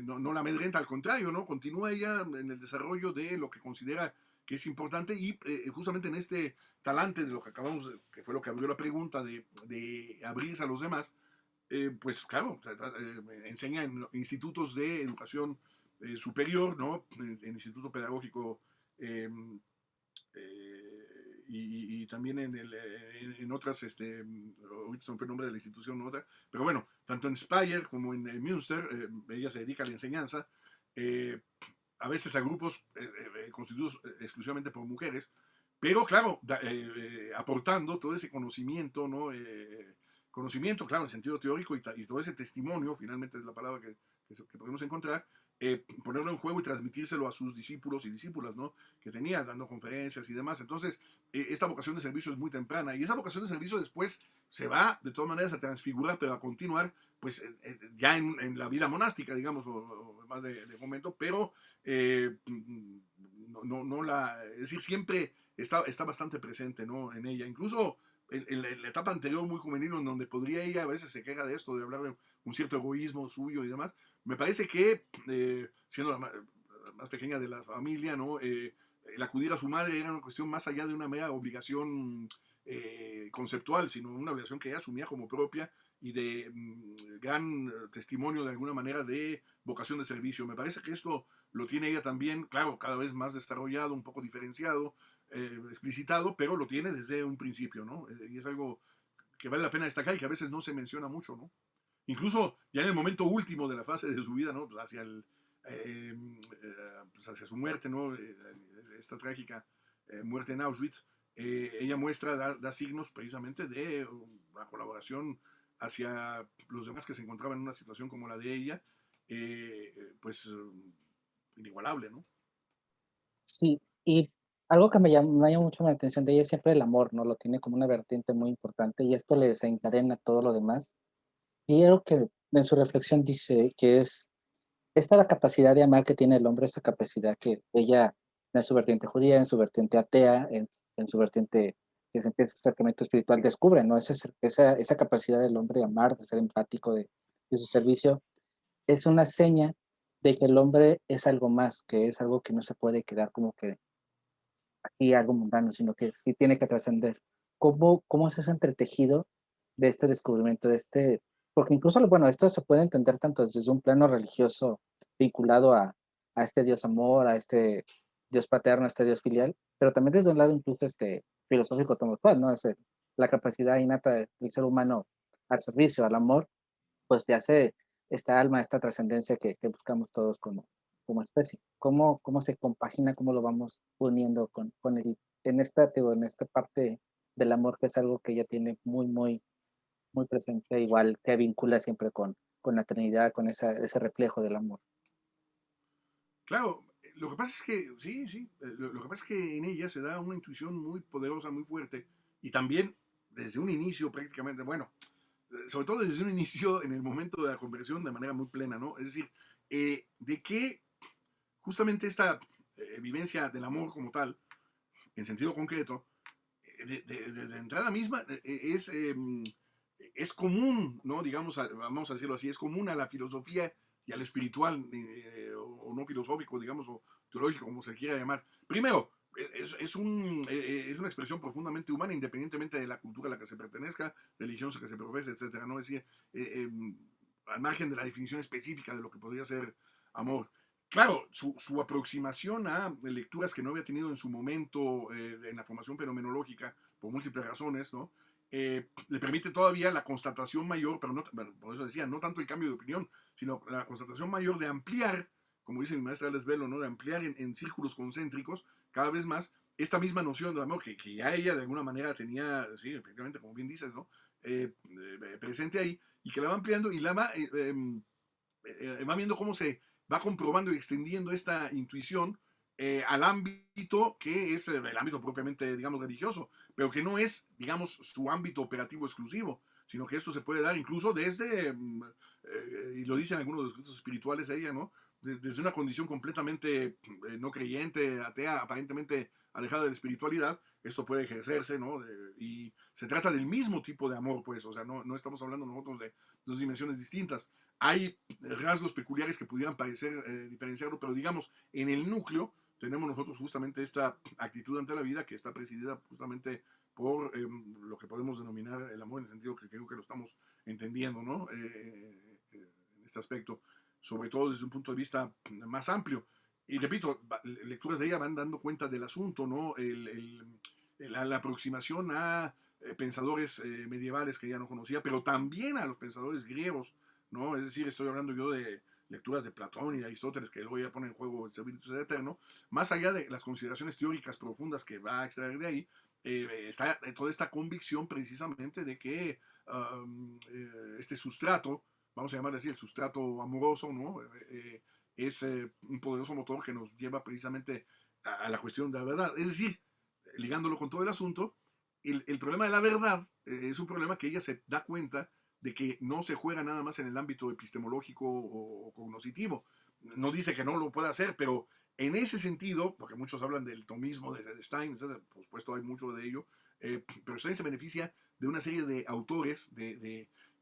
no la amedrenta, al contrario, ¿no? Continúa ella en el desarrollo de lo que considera que es importante y justamente en este talante de lo que acabamos, que fue lo que abrió la pregunta, de abrirse a los demás, pues claro, enseña en institutos de educación superior, ¿no? En Instituto Pedagógico eh, y también en otras, ahorita se me fue el nombre de la institución, ¿no? Pero bueno, tanto en Speyer como en Münster, ella se dedica a la enseñanza, eh, a veces a grupos constituidos exclusivamente por mujeres, pero claro, aportando todo ese conocimiento, ¿no? Conocimiento, claro, en sentido teórico y todo ese testimonio, finalmente es la palabra que podemos encontrar, ponerlo en juego y transmitírselo a sus discípulos y discípulas, ¿no? Que tenía, dando conferencias y demás. Entonces, esta vocación de servicio es muy temprana y esa vocación de servicio después se va, de todas maneras, a transfigurar, pero a continuar, pues, ya en la vida monástica, digamos, o más de momento, pero no la, es decir, siempre está bastante presente, ¿no? En ella. Incluso en la etapa anterior, muy juvenil, en donde podría ella, a veces se queja de esto, de hablar de un cierto egoísmo suyo y demás, me parece que, siendo la más pequeña de la familia, ¿no? El acudir a su madre era una cuestión más allá de una mera obligación conceptual, sino una obligación que ella asumía como propia y de gran testimonio de alguna manera de vocación de servicio. Me parece que esto lo tiene ella también, claro, cada vez más desarrollado, un poco diferenciado, explicitado, pero lo tiene desde un principio, ¿no? Y es algo que vale la pena destacar y que a veces no se menciona mucho, ¿no? Incluso ya en el momento último de la fase de su vida, ¿no? Pues hacia pues hacia su muerte, ¿no? Esta trágica muerte en Auschwitz, ella muestra, da signos precisamente de una colaboración hacia los demás que se encontraban en una situación como la de ella, pues inigualable, ¿no?
Sí, y algo que me llama mucho la atención de ella es siempre el amor, ¿no? Lo tiene como una vertiente muy importante y esto le desencadena todo lo demás. Y algo que en su reflexión dice que es esta la capacidad de amar que tiene el hombre, esta capacidad que ella, en su vertiente judía, en su vertiente atea, en su vertiente que siente ese acercamiento espiritual, descubre, ¿no? Esa capacidad del hombre de amar, de ser empático, de su servicio, es una seña de que el hombre es algo más, que es algo que no se puede quedar como que aquí algo mundano, sino que sí tiene que trascender. ¿Cómo es ese entretejido de este descubrimiento, de este porque incluso, bueno, esto se puede entender tanto desde un plano religioso vinculado a este Dios amor, a este Dios paterno, a este Dios filial, pero también desde un lado incluso, filosófico como tal, ¿no? La capacidad innata del ser humano al servicio, al amor, pues te hace esta alma, esta trascendencia que buscamos todos como especie. ¿Cómo se compagina, cómo lo vamos uniendo con en esta, te digo, en esta parte del amor que es algo que ella tiene muy presente, igual que vincula siempre con la Trinidad, con ese reflejo del amor?
Claro, lo que pasa es que, sí, sí, lo que pasa es que en ella se da una intuición muy poderosa, muy fuerte, y también desde un inicio prácticamente, bueno, sobre todo desde un inicio en el momento de la conversión de manera muy plena, ¿no? Es decir, de que justamente esta vivencia del amor como tal, en sentido concreto, de entrada misma, es común, ¿no? Digamos, vamos a decirlo así, es común a la filosofía y al espiritual, o no filosófico, digamos, o teológico, como se quiera llamar. Primero, es una expresión profundamente humana, independientemente de la cultura a la que se pertenezca, religión a la que se profese, etcétera, ¿no? Es decir, al margen de la definición específica de lo que podría ser amor. Claro, su aproximación a lecturas que no había tenido en su momento en la formación fenomenológica, por múltiples razones, ¿no? Le permite todavía la constatación mayor, pero no, bueno, por eso decía, no tanto el cambio de opinión, sino la constatación mayor de ampliar, como dice mi maestra Alex Velo, ¿no? De ampliar en círculos concéntricos cada vez más esta misma noción de amor que ya ella de alguna manera tenía, sí, efectivamente, como bien dices, ¿no? Presente ahí, y que la va ampliando y la va viendo cómo se va comprobando y extendiendo esta intuición al ámbito que es el ámbito propiamente, digamos, religioso, pero que no es, digamos, su ámbito operativo exclusivo, sino que esto se puede dar incluso desde, y lo dicen algunos de los escritos espirituales de ella, ¿no? Desde una condición completamente no creyente, atea, aparentemente alejada de la espiritualidad, esto puede ejercerse, ¿no? Y se trata del mismo tipo de amor, pues, o sea, no estamos hablando nosotros de dos dimensiones distintas. Hay rasgos peculiares que pudieran parecer diferenciarlo, pero digamos, en el núcleo tenemos nosotros justamente esta actitud ante la vida que está presidida justamente por lo que podemos denominar el amor, en el sentido que creo que lo estamos entendiendo, ¿no? En este aspecto, sobre todo desde un punto de vista más amplio. Y repito, lecturas de ella van dando cuenta del asunto, ¿no? La aproximación a pensadores medievales que ella no conocía, pero también a los pensadores griegos, ¿no? Es decir, estoy hablando yo de lecturas de Platón y de Aristóteles, que luego ya ponen en juego el espíritu eterno, más allá de las consideraciones teóricas profundas que va a extraer de ahí, está toda esta convicción precisamente de que este sustrato, vamos a llamarle así, el sustrato amoroso, ¿no? es un poderoso motor que nos lleva precisamente a la cuestión de la verdad. Es decir, ligándolo con todo el asunto, el problema de la verdad es un problema que ella se da cuenta de que no se juega nada más en el ámbito epistemológico o cognoscitivo. No dice que no lo pueda hacer, pero en ese sentido, porque muchos hablan del tomismo de Stein, etc., por supuesto hay mucho de ello, pero Stein se beneficia de una serie de autores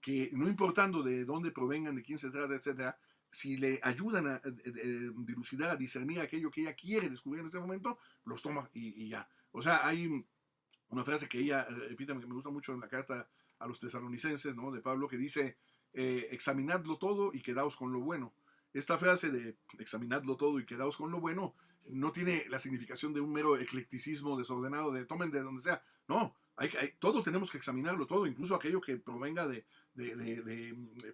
que no importando de dónde provengan, de quién se trata, etcétera, si le ayudan a dilucidar, a discernir aquello que ella quiere descubrir en ese momento, los toma y ya. O sea, hay una frase que ella repite, que me gusta mucho en la carta a los tesalonicenses, ¿no? De Pablo, que dice, examinadlo todo y quedaos con lo bueno. Esta frase de examinadlo todo y quedaos con lo bueno no tiene la significación de un mero eclecticismo desordenado de tomen de donde sea. No, todo tenemos que examinarlo todo, incluso aquello que provenga de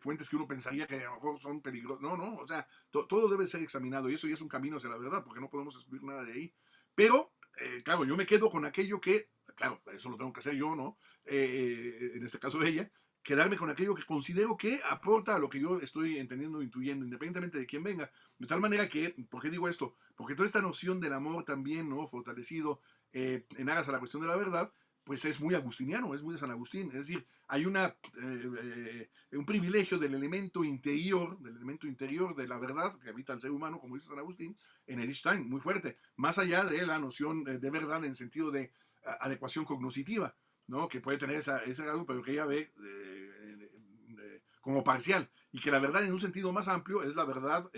fuentes que uno pensaría que a lo mejor son peligrosas. No, no, o sea, todo debe ser examinado y eso ya es un camino hacia la verdad, porque no podemos excluir nada de ahí. Pero, claro, yo me quedo con aquello que, claro, eso lo tengo que hacer yo, ¿no? En este caso ella, quedarme con aquello que considero que aporta a lo que yo estoy entendiendo, intuyendo, independientemente de quién venga. De tal manera que, ¿por qué digo esto? Porque toda esta noción del amor también, ¿no? Fortalecido en aras a la cuestión de la verdad, pues es muy agustiniano, es muy de San Agustín. Es decir, hay un privilegio del elemento interior de la verdad que habita el ser humano, como dice San Agustín, en Edith Stein, muy fuerte, más allá de la noción de verdad en sentido de adecuación cognoscitiva, ¿no? Que puede tener ese grado, pero que ella ve como parcial, y que la verdad en un sentido más amplio es la verdad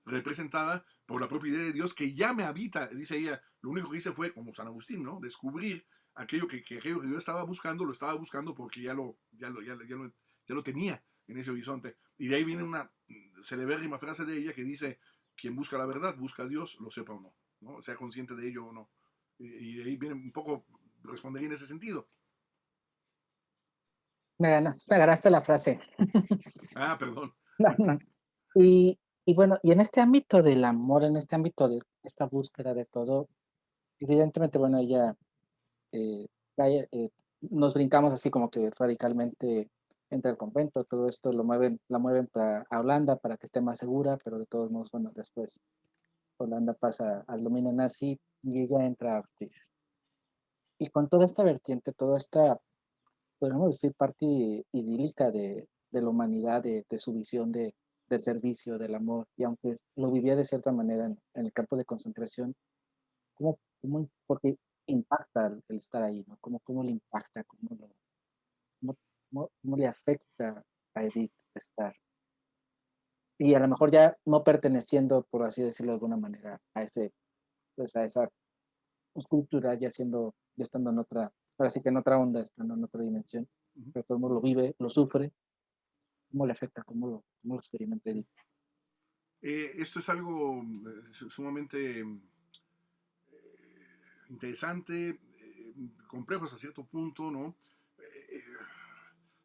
representada por la propia idea de Dios que ya me habita, dice ella. Lo único que hice fue, como San Agustín, ¿no? Descubrir aquello que yo estaba buscando, lo estaba buscando porque ya lo tenía en ese horizonte. Y de ahí viene una celebérrima frase de ella que dice, quien busca la verdad, busca a Dios, lo sepa o no, ¿no? Sea consciente de ello o no. Y de ahí viene un poco, respondería en ese sentido.
Me ganaste la frase.
Ah, perdón.
No, no. Y bueno, y en este ámbito del amor, en este ámbito de esta búsqueda de todo, evidentemente, bueno, ella, cae, nos brincamos así como que radicalmente entra al convento, todo esto la mueven a Holanda para que esté más segura, pero de todos modos, bueno, después Holanda pasa al dominio nazi y ella entra a Auschwitz. Y con toda esta vertiente, toda esta, podemos decir, parte idílica de la humanidad, de su visión del servicio, del amor, y aunque lo vivía de cierta manera en el campo de concentración, porque impacta el estar ahí, ¿no? ¿Cómo le impacta? Cómo, cómo le afecta a Edith estar? Y a lo mejor ya no perteneciendo, por así decirlo de alguna manera, pues a esa cultura, ya estando en otra, ahora sí que en otra onda, estando en otra dimensión, pero todo el mundo lo vive, lo sufre. ¿Cómo le afecta? ¿Cómo lo experimenta Edith?
Esto es algo sumamente interesante, complejo hasta cierto punto, ¿no? Eh,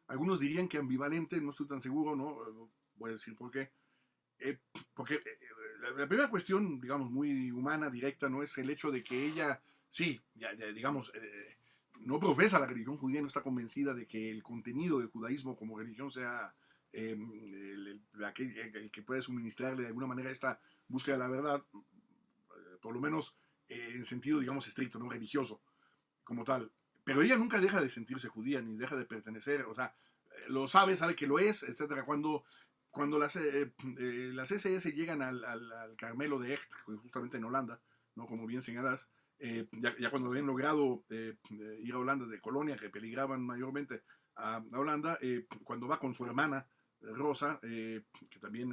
algunos dirían que ambivalente, no estoy tan seguro, ¿no? Voy a decir por qué. Eh, porque la primera cuestión, digamos, muy humana, directa, no es el hecho de que ella, sí, digamos, no profesa la religión judía, no está convencida de que el contenido del judaísmo como religión sea el que puede suministrarle de alguna manera esta búsqueda de la verdad, por lo menos en sentido, digamos, estricto, no religioso, como tal. Pero ella nunca deja de sentirse judía, ni deja de pertenecer, o sea, lo sabe que lo es, etcétera. Cuando las SS llegan al Carmelo de Echt, justamente en Holanda, ¿no? Como bien señalas, ya cuando habían logrado ir a Holanda de Colonia, que peligraban mayormente a Holanda, cuando va con su hermana Rosa, que también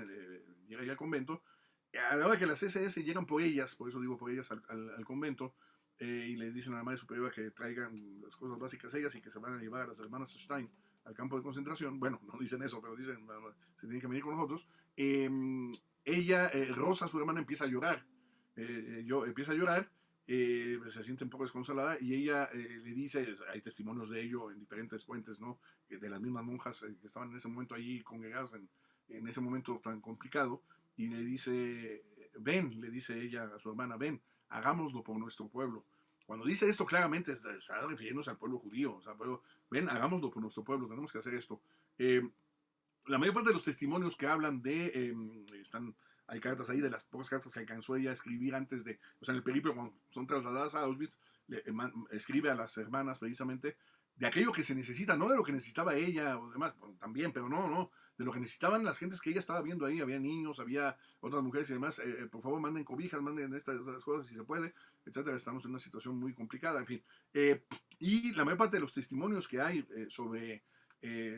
llega ahí al convento, a la hora que las SS llegan por ellas, por eso digo por ellas al convento, y le dicen a la madre superiora que traigan las cosas básicas ellas y que se van a llevar a las hermanas Stein al campo de concentración. Bueno, no dicen eso, pero dicen se tienen que venir con nosotros. Ella, Rosa, su hermana, empieza a llorar. Empieza a llorar, se siente un poco desconsolada y ella le dice, hay testimonios de ello en diferentes fuentes, ¿no? De las mismas monjas que estaban en ese momento allí congregadas en ese momento tan complicado, y le dice, ven, le dice ella a su hermana, ven, hagámoslo por nuestro pueblo. Cuando dice esto, claramente está refiriéndose al pueblo judío. O sea, ven, hagámoslo por nuestro pueblo, tenemos que hacer esto. La mayor parte de los testimonios que hablan están hay cartas ahí, de las pocas cartas que alcanzó ella a escribir antes de, o sea, en el periplo, cuando son trasladadas a Auschwitz, escribe a las hermanas precisamente de aquello que se necesita, no de lo que necesitaba ella o demás, bueno, también, pero no, de lo que necesitaban las gentes que ella estaba viendo ahí, había niños, había otras mujeres y demás, por favor manden cobijas, manden estas otras cosas si se puede, etcétera, estamos en una situación muy complicada, en fin. Y la mayor parte de los testimonios que hay sobre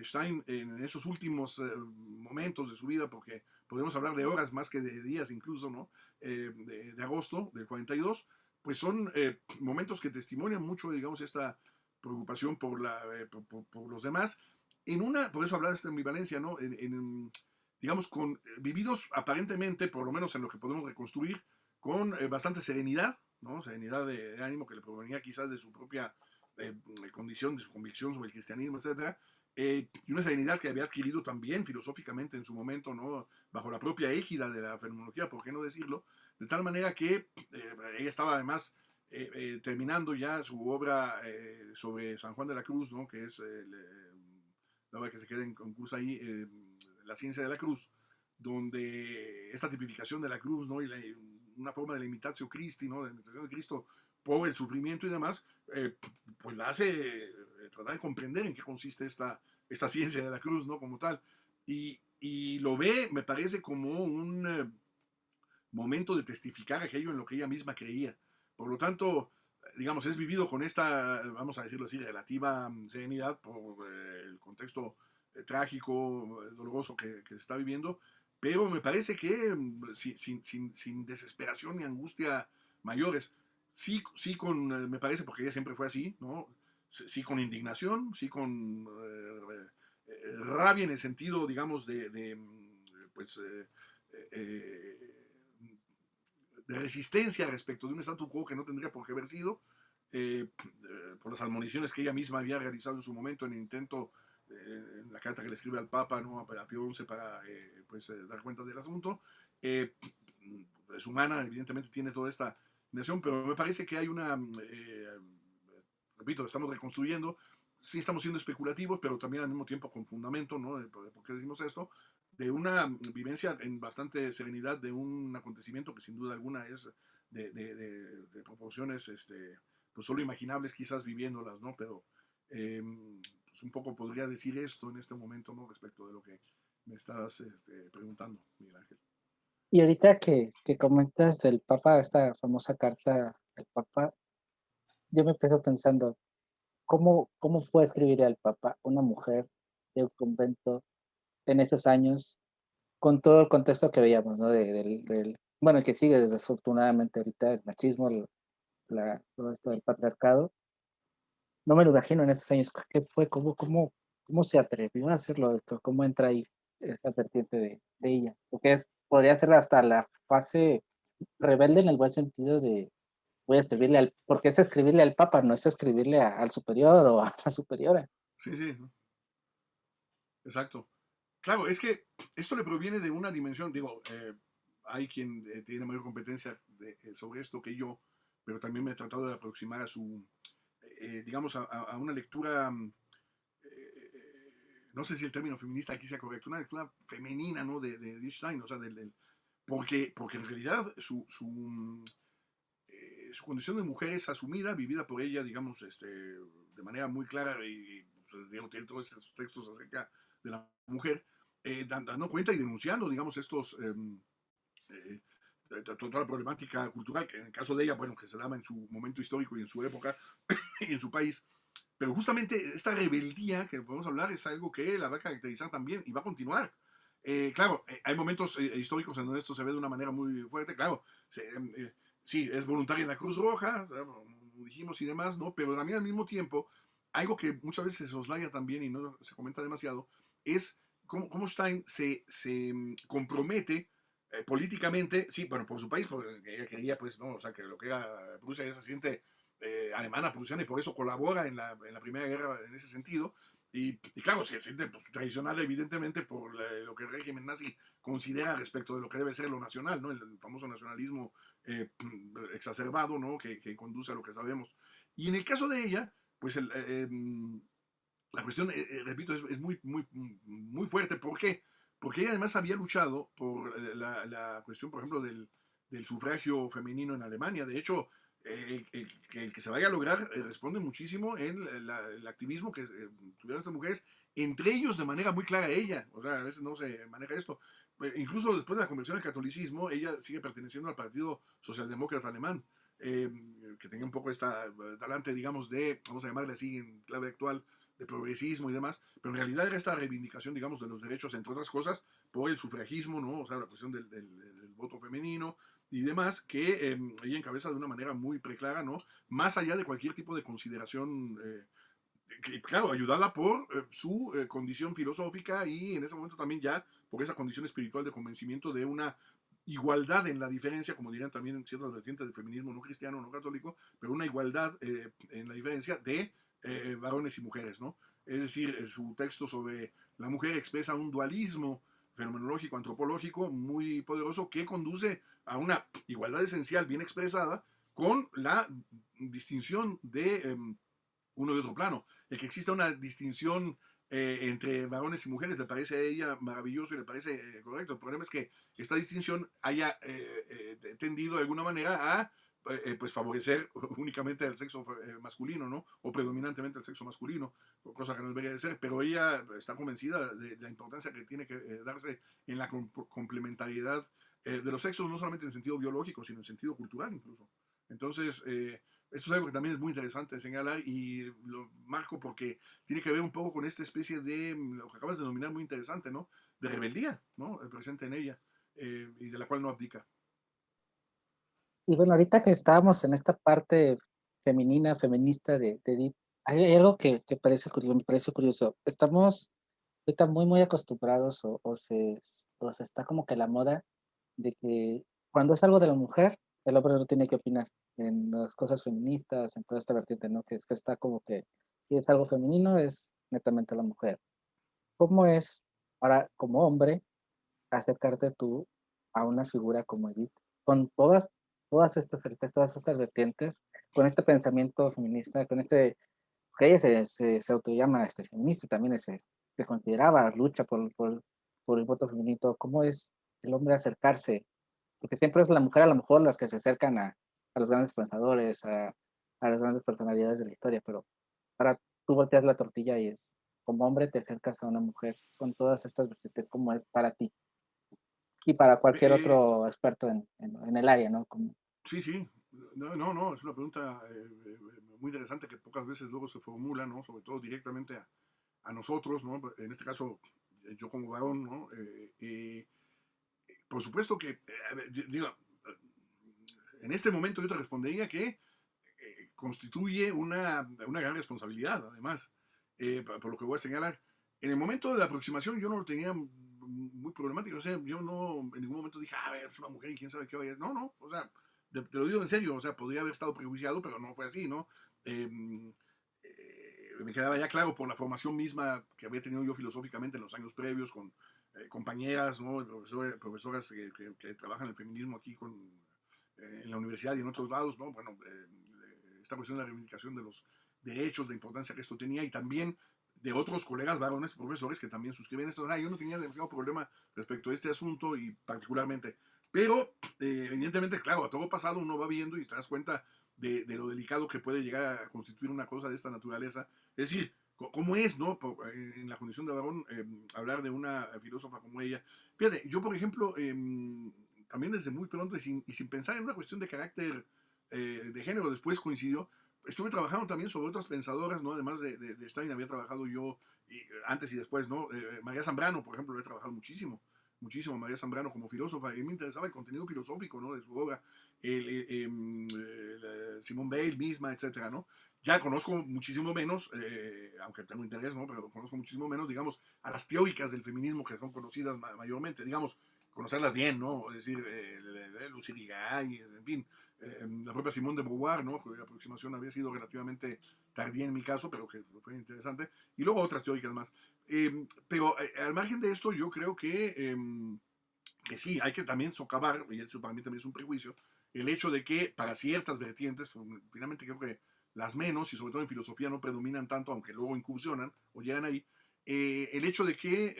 Stein en esos últimos momentos de su vida, porque podemos hablar de horas más que de días incluso, ¿no? De agosto del 42, pues son momentos que testimonian mucho, digamos, esta preocupación por los demás, por eso hablar de esta ambivalencia, ¿no? Digamos, vividos aparentemente, por lo menos en lo que podemos reconstruir, con bastante serenidad, ¿no? Serenidad de ánimo que le provenía quizás de su propia condición, de su convicción sobre el cristianismo, etcétera, y una serenidad que había adquirido también filosóficamente en su momento, ¿no? Bajo la propia égida de la fenomenología, por qué no decirlo, de tal manera que ella estaba además terminando ya su obra sobre San Juan de la Cruz, ¿no? Que es la obra que se queda en concurso ahí, La ciencia de la cruz, donde esta tipificación de la cruz, ¿no? Y una forma de la imitatio Christi, ¿no? De la imitación de Cristo por el sufrimiento y demás, pues la hace tratar de comprender en qué consiste esta ciencia de la cruz, ¿no? Como tal. Y lo ve, me parece, como un momento de testificar aquello en lo que ella misma creía. Por lo tanto, digamos, es vivido con esta, vamos a decirlo así, relativa serenidad por el contexto trágico, doloroso que se está viviendo, pero me parece que sin desesperación ni angustia mayores, sí me parece, porque ella siempre fue así, ¿no? Sí con indignación, sí con rabia en el sentido, digamos, pues, eh, de resistencia respecto de un statu quo que no tendría por qué haber sido, por las admoniciones que ella misma había realizado en su momento en el intento, en la carta que le escribe al Papa, ¿no? A Pío XI para pues, dar cuenta del asunto. Es humana, evidentemente tiene toda esta nación, pero me parece que hay repito, estamos reconstruyendo, sí estamos siendo especulativos, pero también al mismo tiempo con fundamento, ¿no? ¿Por qué decimos esto? De una vivencia en bastante serenidad de un acontecimiento que sin duda alguna es de proporciones pues solo imaginables quizás viviéndolas, ¿no? Pero pues un poco podría decir esto en este momento, ¿no? Respecto de lo que me estás preguntando, Miguel Ángel.
Y ahorita que comentas del Papa, esta famosa carta al Papa, yo me empiezo pensando, ¿cómo fue escribir al Papa una mujer de un convento en esos años, con todo el contexto que veíamos, ¿no? Bueno, que sigue desafortunadamente ahorita el machismo, todo esto del patriarcado. No me lo imagino en esos años, ¿qué fue? ¿Cómo se atrevió a hacerlo? ¿Cómo entra ahí esa vertiente de ella? Porque podría ser hasta la fase rebelde en el buen sentido de voy a escribirle porque es escribirle al Papa, no es escribirle al superior o a la superiora.
Sí, sí, ¿no? Exacto. Claro, es que esto le proviene de una dimensión, digo, hay quien tiene mayor competencia sobre esto que yo, pero también me he tratado de aproximar a digamos, a una lectura, no sé si el término feminista aquí sea correcto, una lectura femenina, ¿no? De Stein, o sea, porque en realidad su condición de mujer es asumida, vivida por ella, digamos, de manera muy clara y pues, digamos, tiene todos esos textos acerca de la mujer, dando cuenta y denunciando, digamos, eh, toda la problemática cultural, que en el caso de ella, bueno, que se daba en su momento histórico y en su época y en su país. Pero justamente esta rebeldía que podemos hablar es algo que la va a caracterizar también y va a continuar. Claro, hay momentos históricos en donde esto se ve de una manera muy fuerte, claro. Sí, es voluntaria en la Cruz Roja, como dijimos y demás, ¿no? Pero también al mismo tiempo, algo que muchas veces se soslaya también y no se comenta demasiado, es cómo Stein se compromete políticamente, sí, bueno, por su país, porque ella creía, pues, no, o sea, que lo que era Prusia, ella se siente alemana, prusiana, y por eso colabora en la Primera Guerra en ese sentido. Y claro, se siente pues, traicionada evidentemente por lo que el régimen nazi considera respecto de lo que debe ser lo nacional, ¿no? El famoso nacionalismo exacerbado, ¿no? Que conduce a lo que sabemos. Y en el caso de ella, pues la cuestión, repito, es muy fuerte. ¿Por qué? porque ella además había luchado por la cuestión, por ejemplo, del sufragio femenino en Alemania. De hecho, el que se vaya a lograr responde muchísimo en el activismo que tuvieron estas mujeres, entre ellos de manera muy clara ella. O sea, a veces no se maneja esto. Incluso después de la conversión al catolicismo, ella sigue perteneciendo al Partido Socialdemócrata Alemán, eh, que tenía un poco esta talante, digamos, de, vamos a llamarle así en clave actual, de progresismo y demás, pero en realidad era esta reivindicación, digamos, de los derechos, entre otras cosas, por el sufragismo, ¿no? O sea, la cuestión del voto femenino y demás, que ella encabeza de una manera muy preclara, ¿no? Más allá de cualquier tipo de consideración, que, claro, ayudada por su condición filosófica y en ese momento también ya por esa condición espiritual de convencimiento de una igualdad en la diferencia, como dirían también en ciertas vertientes del feminismo no cristiano, no católico, pero una igualdad en la diferencia de varones y mujeres, ¿no? Es decir, su texto sobre la mujer expresa un dualismo fenomenológico, antropológico muy poderoso que conduce a una igualdad esencial bien expresada con la distinción de uno y otro plano. El que exista una distinción entre varones y mujeres le parece a ella maravilloso y le parece correcto. El problema es que esta distinción haya tendido de alguna manera a pues favorecer únicamente al sexo masculino, ¿no? O predominantemente al sexo masculino, cosa que no debería de ser, pero ella está convencida de la importancia que tiene que darse en la complementariedad de los sexos, no solamente en sentido biológico, sino en sentido cultural incluso. Entonces, esto es algo que también es muy interesante señalar y lo marco porque tiene que ver un poco con esta especie de, lo que acabas de denominar muy interesante, ¿no? De rebeldía, ¿no? Presente en ella y de la cual no abdica.
Y bueno, ahorita que estábamos en esta parte femenina, feminista de Edith, hay algo que parece curioso, me parece curioso. Estamos ahorita muy acostumbrados o se está como que la moda de que cuando es algo de la mujer, el hombre no tiene que opinar en las cosas feministas, en toda esta vertiente, ¿no? Que está como que si es algo femenino, es netamente la mujer. ¿Cómo es ahora, como hombre, acercarte tú a una figura como Edith, con todas estas aristas, todas estas vertientes, con este pensamiento feminista, con este que ella se autollama feminista, también se consideraba lucha por el voto femenino. ¿Cómo es el hombre acercarse? Porque siempre es la mujer, a lo mejor, las que se acercan a los grandes pensadores, a las grandes personalidades de la historia, pero para tú volteas la tortilla y es como hombre te acercas a una mujer con todas estas vertientes, ¿cómo es para ti? Y para cualquier
Eh,
otro experto en el área, ¿no? Como,
sí, sí. No, es una pregunta muy interesante que pocas veces luego se formula, ¿no? Sobre todo directamente a nosotros, ¿no? En este caso, yo como varón, ¿no? Por supuesto que, a ver, digo, en este momento yo te respondería que constituye una gran responsabilidad, además, por lo que voy a señalar. En el momento de la aproximación yo no lo tenía muy problemático, o sea, yo no en ningún momento dije, a ver, es una mujer y quién sabe qué vaya. No, no, o sea, te lo digo en serio, o sea, podría haber estado prejuiciado, pero no fue así, ¿no? Eh, Me quedaba ya claro por la formación misma que había tenido yo filosóficamente en los años previos con compañeras, ¿no? Profesoras que trabajan el feminismo aquí en la universidad y en otros lados, ¿no? Bueno, esta cuestión de la reivindicación de los derechos, de importancia que esto tenía y también de otros colegas varones, profesores que también suscriben esto. O sea, yo no tenía demasiado problema respecto a este asunto y particularmente. Pero, evidentemente, claro, a todo pasado uno va viendo y te das cuenta de lo delicado que puede llegar a constituir una cosa de esta naturaleza. Es decir, ¿cómo es, no? En la condición de varón, hablar de una filósofa como ella. Fíjate, yo, por ejemplo, también desde muy pronto y sin pensar en una cuestión de carácter de género, después coincidió. Estuve trabajando también sobre otras pensadoras, ¿no? Además de Stein, había trabajado yo antes y después, ¿no? María Zambrano, por ejemplo, lo he trabajado muchísimo, muchísimo María Zambrano como filósofa, y me interesaba el contenido filosófico, ¿no? De su obra, Simone Weil misma, etcétera, ¿no? Ya conozco muchísimo menos, aunque tengo interés, ¿no? Pero conozco muchísimo menos, digamos, a las teóricas del feminismo que son conocidas mayormente, digamos, conocerlas bien, ¿no? Es decir, Lucy Ligay, en fin, la propia Simone de Beauvoir, ¿no? Cuya aproximación había sido relativamente tardía en mi caso, pero que fue interesante, y luego otras teóricas más. Pero al margen de esto, yo creo que sí, hay que también socavar, y eso para mí también es un prejuicio, el hecho de que para ciertas vertientes, finalmente creo que las menos, y sobre todo en filosofía no predominan tanto, aunque luego incursionan o llegan ahí, el hecho de que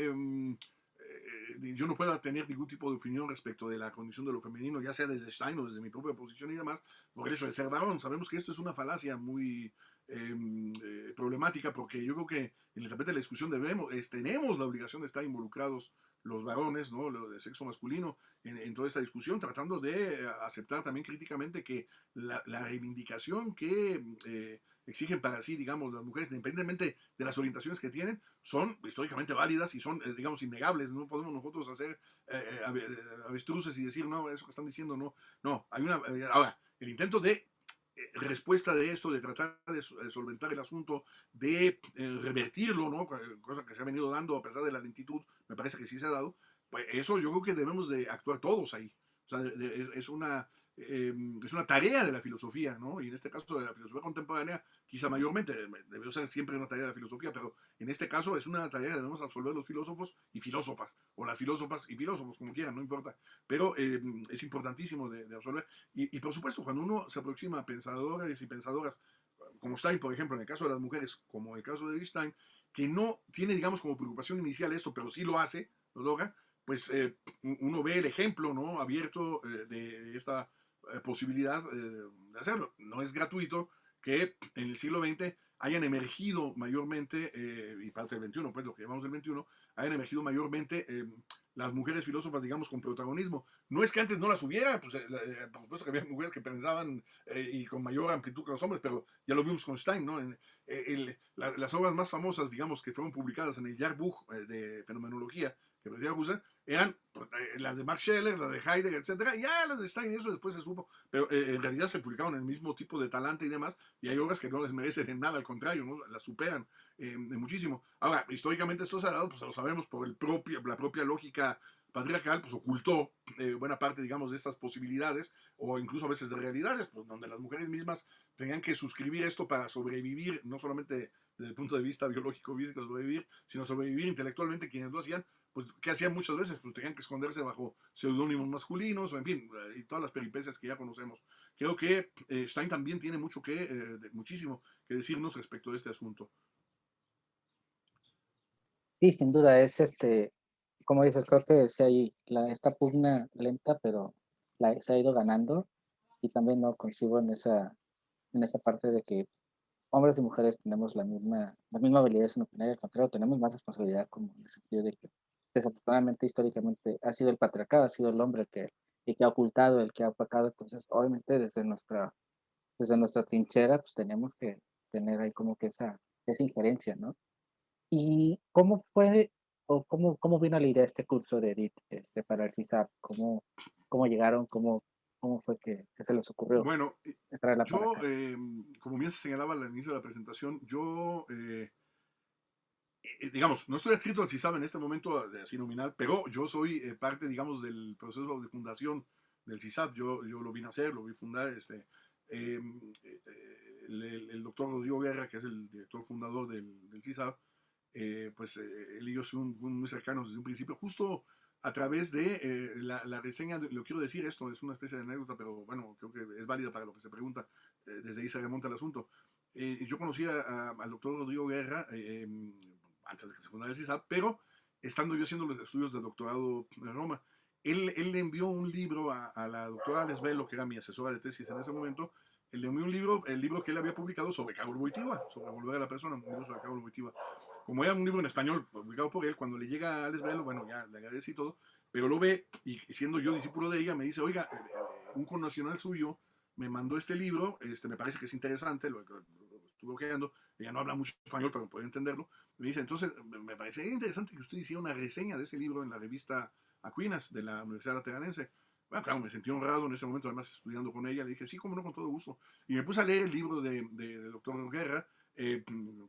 yo no pueda tener ningún tipo de opinión respecto de la condición de lo femenino, ya sea desde Stein o desde mi propia posición y demás, por el hecho de ser varón. Sabemos que esto es una falacia muy problemática, porque yo creo que en el tapete de la discusión tenemos la obligación de estar involucrados los varones, ¿no? Lo de sexo masculino, en toda esta discusión, tratando de aceptar también críticamente que la reivindicación que exigen para sí, digamos, las mujeres, independientemente de las orientaciones que tienen, son históricamente válidas y son, digamos, innegables. No podemos nosotros hacer avestruces y decir, no, eso que están diciendo, no. No, hay una. Ahora, el intento de respuesta de esto, de tratar de solventar el asunto, de revertirlo, ¿no? Cosa que se ha venido dando a pesar de la lentitud, me parece que sí se ha dado, pues eso yo creo que debemos de actuar todos ahí. O sea, es una tarea de la filosofía, ¿no? Y en este caso de la filosofía contemporánea, quizá mayormente, debe ser siempre una tarea de la filosofía, pero en este caso es una tarea que debemos absolver los filósofos y filósofas, o las filósofas y filósofos, como quieran, no importa. Pero es importantísimo de absolver. Y por supuesto, cuando uno se aproxima a pensadores y pensadoras, como Stein, por ejemplo, en el caso de las mujeres, como en el caso de Stein, que no tiene, digamos, como preocupación inicial esto, pero sí lo hace, lo logra, pues uno ve el ejemplo, ¿no? Abierto de esta posibilidad de hacerlo. No es gratuito que en el siglo XX hayan emergido mayormente, y parte del XXI, pues lo que llamamos el XXI, hayan emergido mayormente las mujeres filósofas, digamos, con protagonismo. No es que antes no las hubiera, pues, por supuesto que había mujeres que pensaban y con mayor amplitud que los hombres, pero ya lo vimos con Stein, ¿no? Las obras más famosas, digamos, que fueron publicadas en el Jahrbuch de Fenomenología, que decía Husserl, eran las de Max Scheler, las de Heidegger, etcétera, y ya las de Stein, y eso después se supo, pero en realidad se publicaron en el mismo tipo de talante y demás, y hay obras que no les merecen en nada, al contrario, ¿no? Las superan muchísimo. Ahora, históricamente esto se ha dado, pues lo sabemos, por la propia lógica patriarcal, pues ocultó buena parte, digamos, de estas posibilidades, o incluso a veces de realidades, pues donde las mujeres mismas tenían que suscribir esto para sobrevivir, no solamente desde el punto de vista biológico, físico, sobrevivir, sino sobrevivir intelectualmente. Quienes lo hacían, pues, ¿qué hacían muchas veces? Pues tenían que esconderse bajo seudónimos masculinos, o en fin, y todas las peripecias que ya conocemos. Creo que Stein también tiene muchísimo que decirnos respecto de este asunto.
Sí, sin duda, es como dices, creo que sí hay esta pugna lenta, pero se ha ido ganando, y también no coincido en esa parte de que hombres y mujeres tenemos la misma habilidad en opinar, y al contrario, tenemos más responsabilidad, como en el sentido de que desafortunadamente, históricamente, ha sido el patriarcado, ha sido el hombre el que ha ocultado, el que ha opacado. Entonces, obviamente, desde nuestra trinchera, pues tenemos que tener ahí como que esa injerencia, ¿no? ¿Y cómo fue o cómo vino la idea de este curso de Edith, para el CISAP? ¿Cómo llegaron? ¿Cómo fue que se les ocurrió
Bueno,
traerla para
yo,
acá?
como bien se señalaba al inicio de la presentación, yo, digamos, no estoy adscrito al CISAB en este momento así nominal, pero yo soy parte, digamos, del proceso de fundación del CISAB. Yo lo vi nacer, lo vi fundar. Eh, el doctor Rodrigo Guerra, que es el director fundador del CISAB, pues él y yo son muy cercanos desde un principio, justo a través de la reseña, lo quiero decir esto, es una especie de anécdota, pero bueno, creo que es válida para lo que se pregunta, desde ahí se remonta el asunto. Yo conocí al doctor Rodrigo Guerra antes de que se fundara el CISAP, pero estando yo haciendo los estudios de doctorado en Roma, él le envió un libro a la doctora Lesbelo, que era mi asesora de tesis en ese momento. Él le envió un libro, el libro que él había publicado sobre Karol Wojtyła, sobre Volver a la Persona, un libro sobre Karol Wojtyła. Como era un libro en español publicado por él, cuando le llega a Lesbelo, bueno, ya le agradecí todo, pero lo ve y siendo yo discípulo de ella, me dice, oiga, un connacional suyo me mandó este libro, me parece que es interesante, lo estuve ojeando, ella no habla mucho español, pero puede entenderlo. Me dice, entonces, me parece interesante que usted hiciera una reseña de ese libro en la revista Aquinas de la Universidad Lateranense. Bueno, claro, me sentí honrado en ese momento, además estudiando con ella. Le dije, sí, cómo no, con todo gusto. Y me puse a leer el libro del doctor Guerra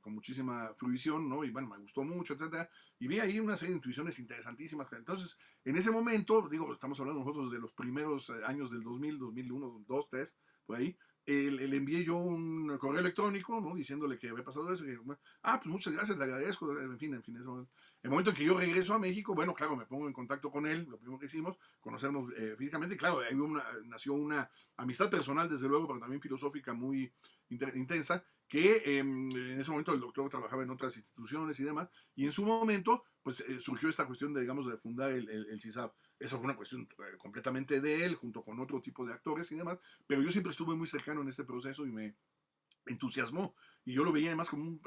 con muchísima fruición, ¿no? Y bueno, me gustó mucho, etcétera. Y vi ahí una serie de intuiciones interesantísimas. Entonces, en ese momento, digo, estamos hablando nosotros de los primeros años del 2000, 2001, 2, 3, por ahí. Le envié yo un correo electrónico, ¿no? Diciéndole que había pasado eso. Pues muchas gracias, le agradezco. En fin, eso. El momento en que yo regreso a México, bueno, claro, me pongo en contacto con él, lo primero que hicimos, conocernos físicamente. Claro, ahí nació una amistad personal, desde luego, pero también filosófica muy intensa. que en ese momento el doctor trabajaba en otras instituciones y demás, y en su momento, pues surgió esta cuestión de, digamos, de fundar el CISAB. Eso fue una cuestión completamente de él, junto con otro tipo de actores y demás, pero yo siempre estuve muy cercano en este proceso y me entusiasmó. Y yo lo veía además como un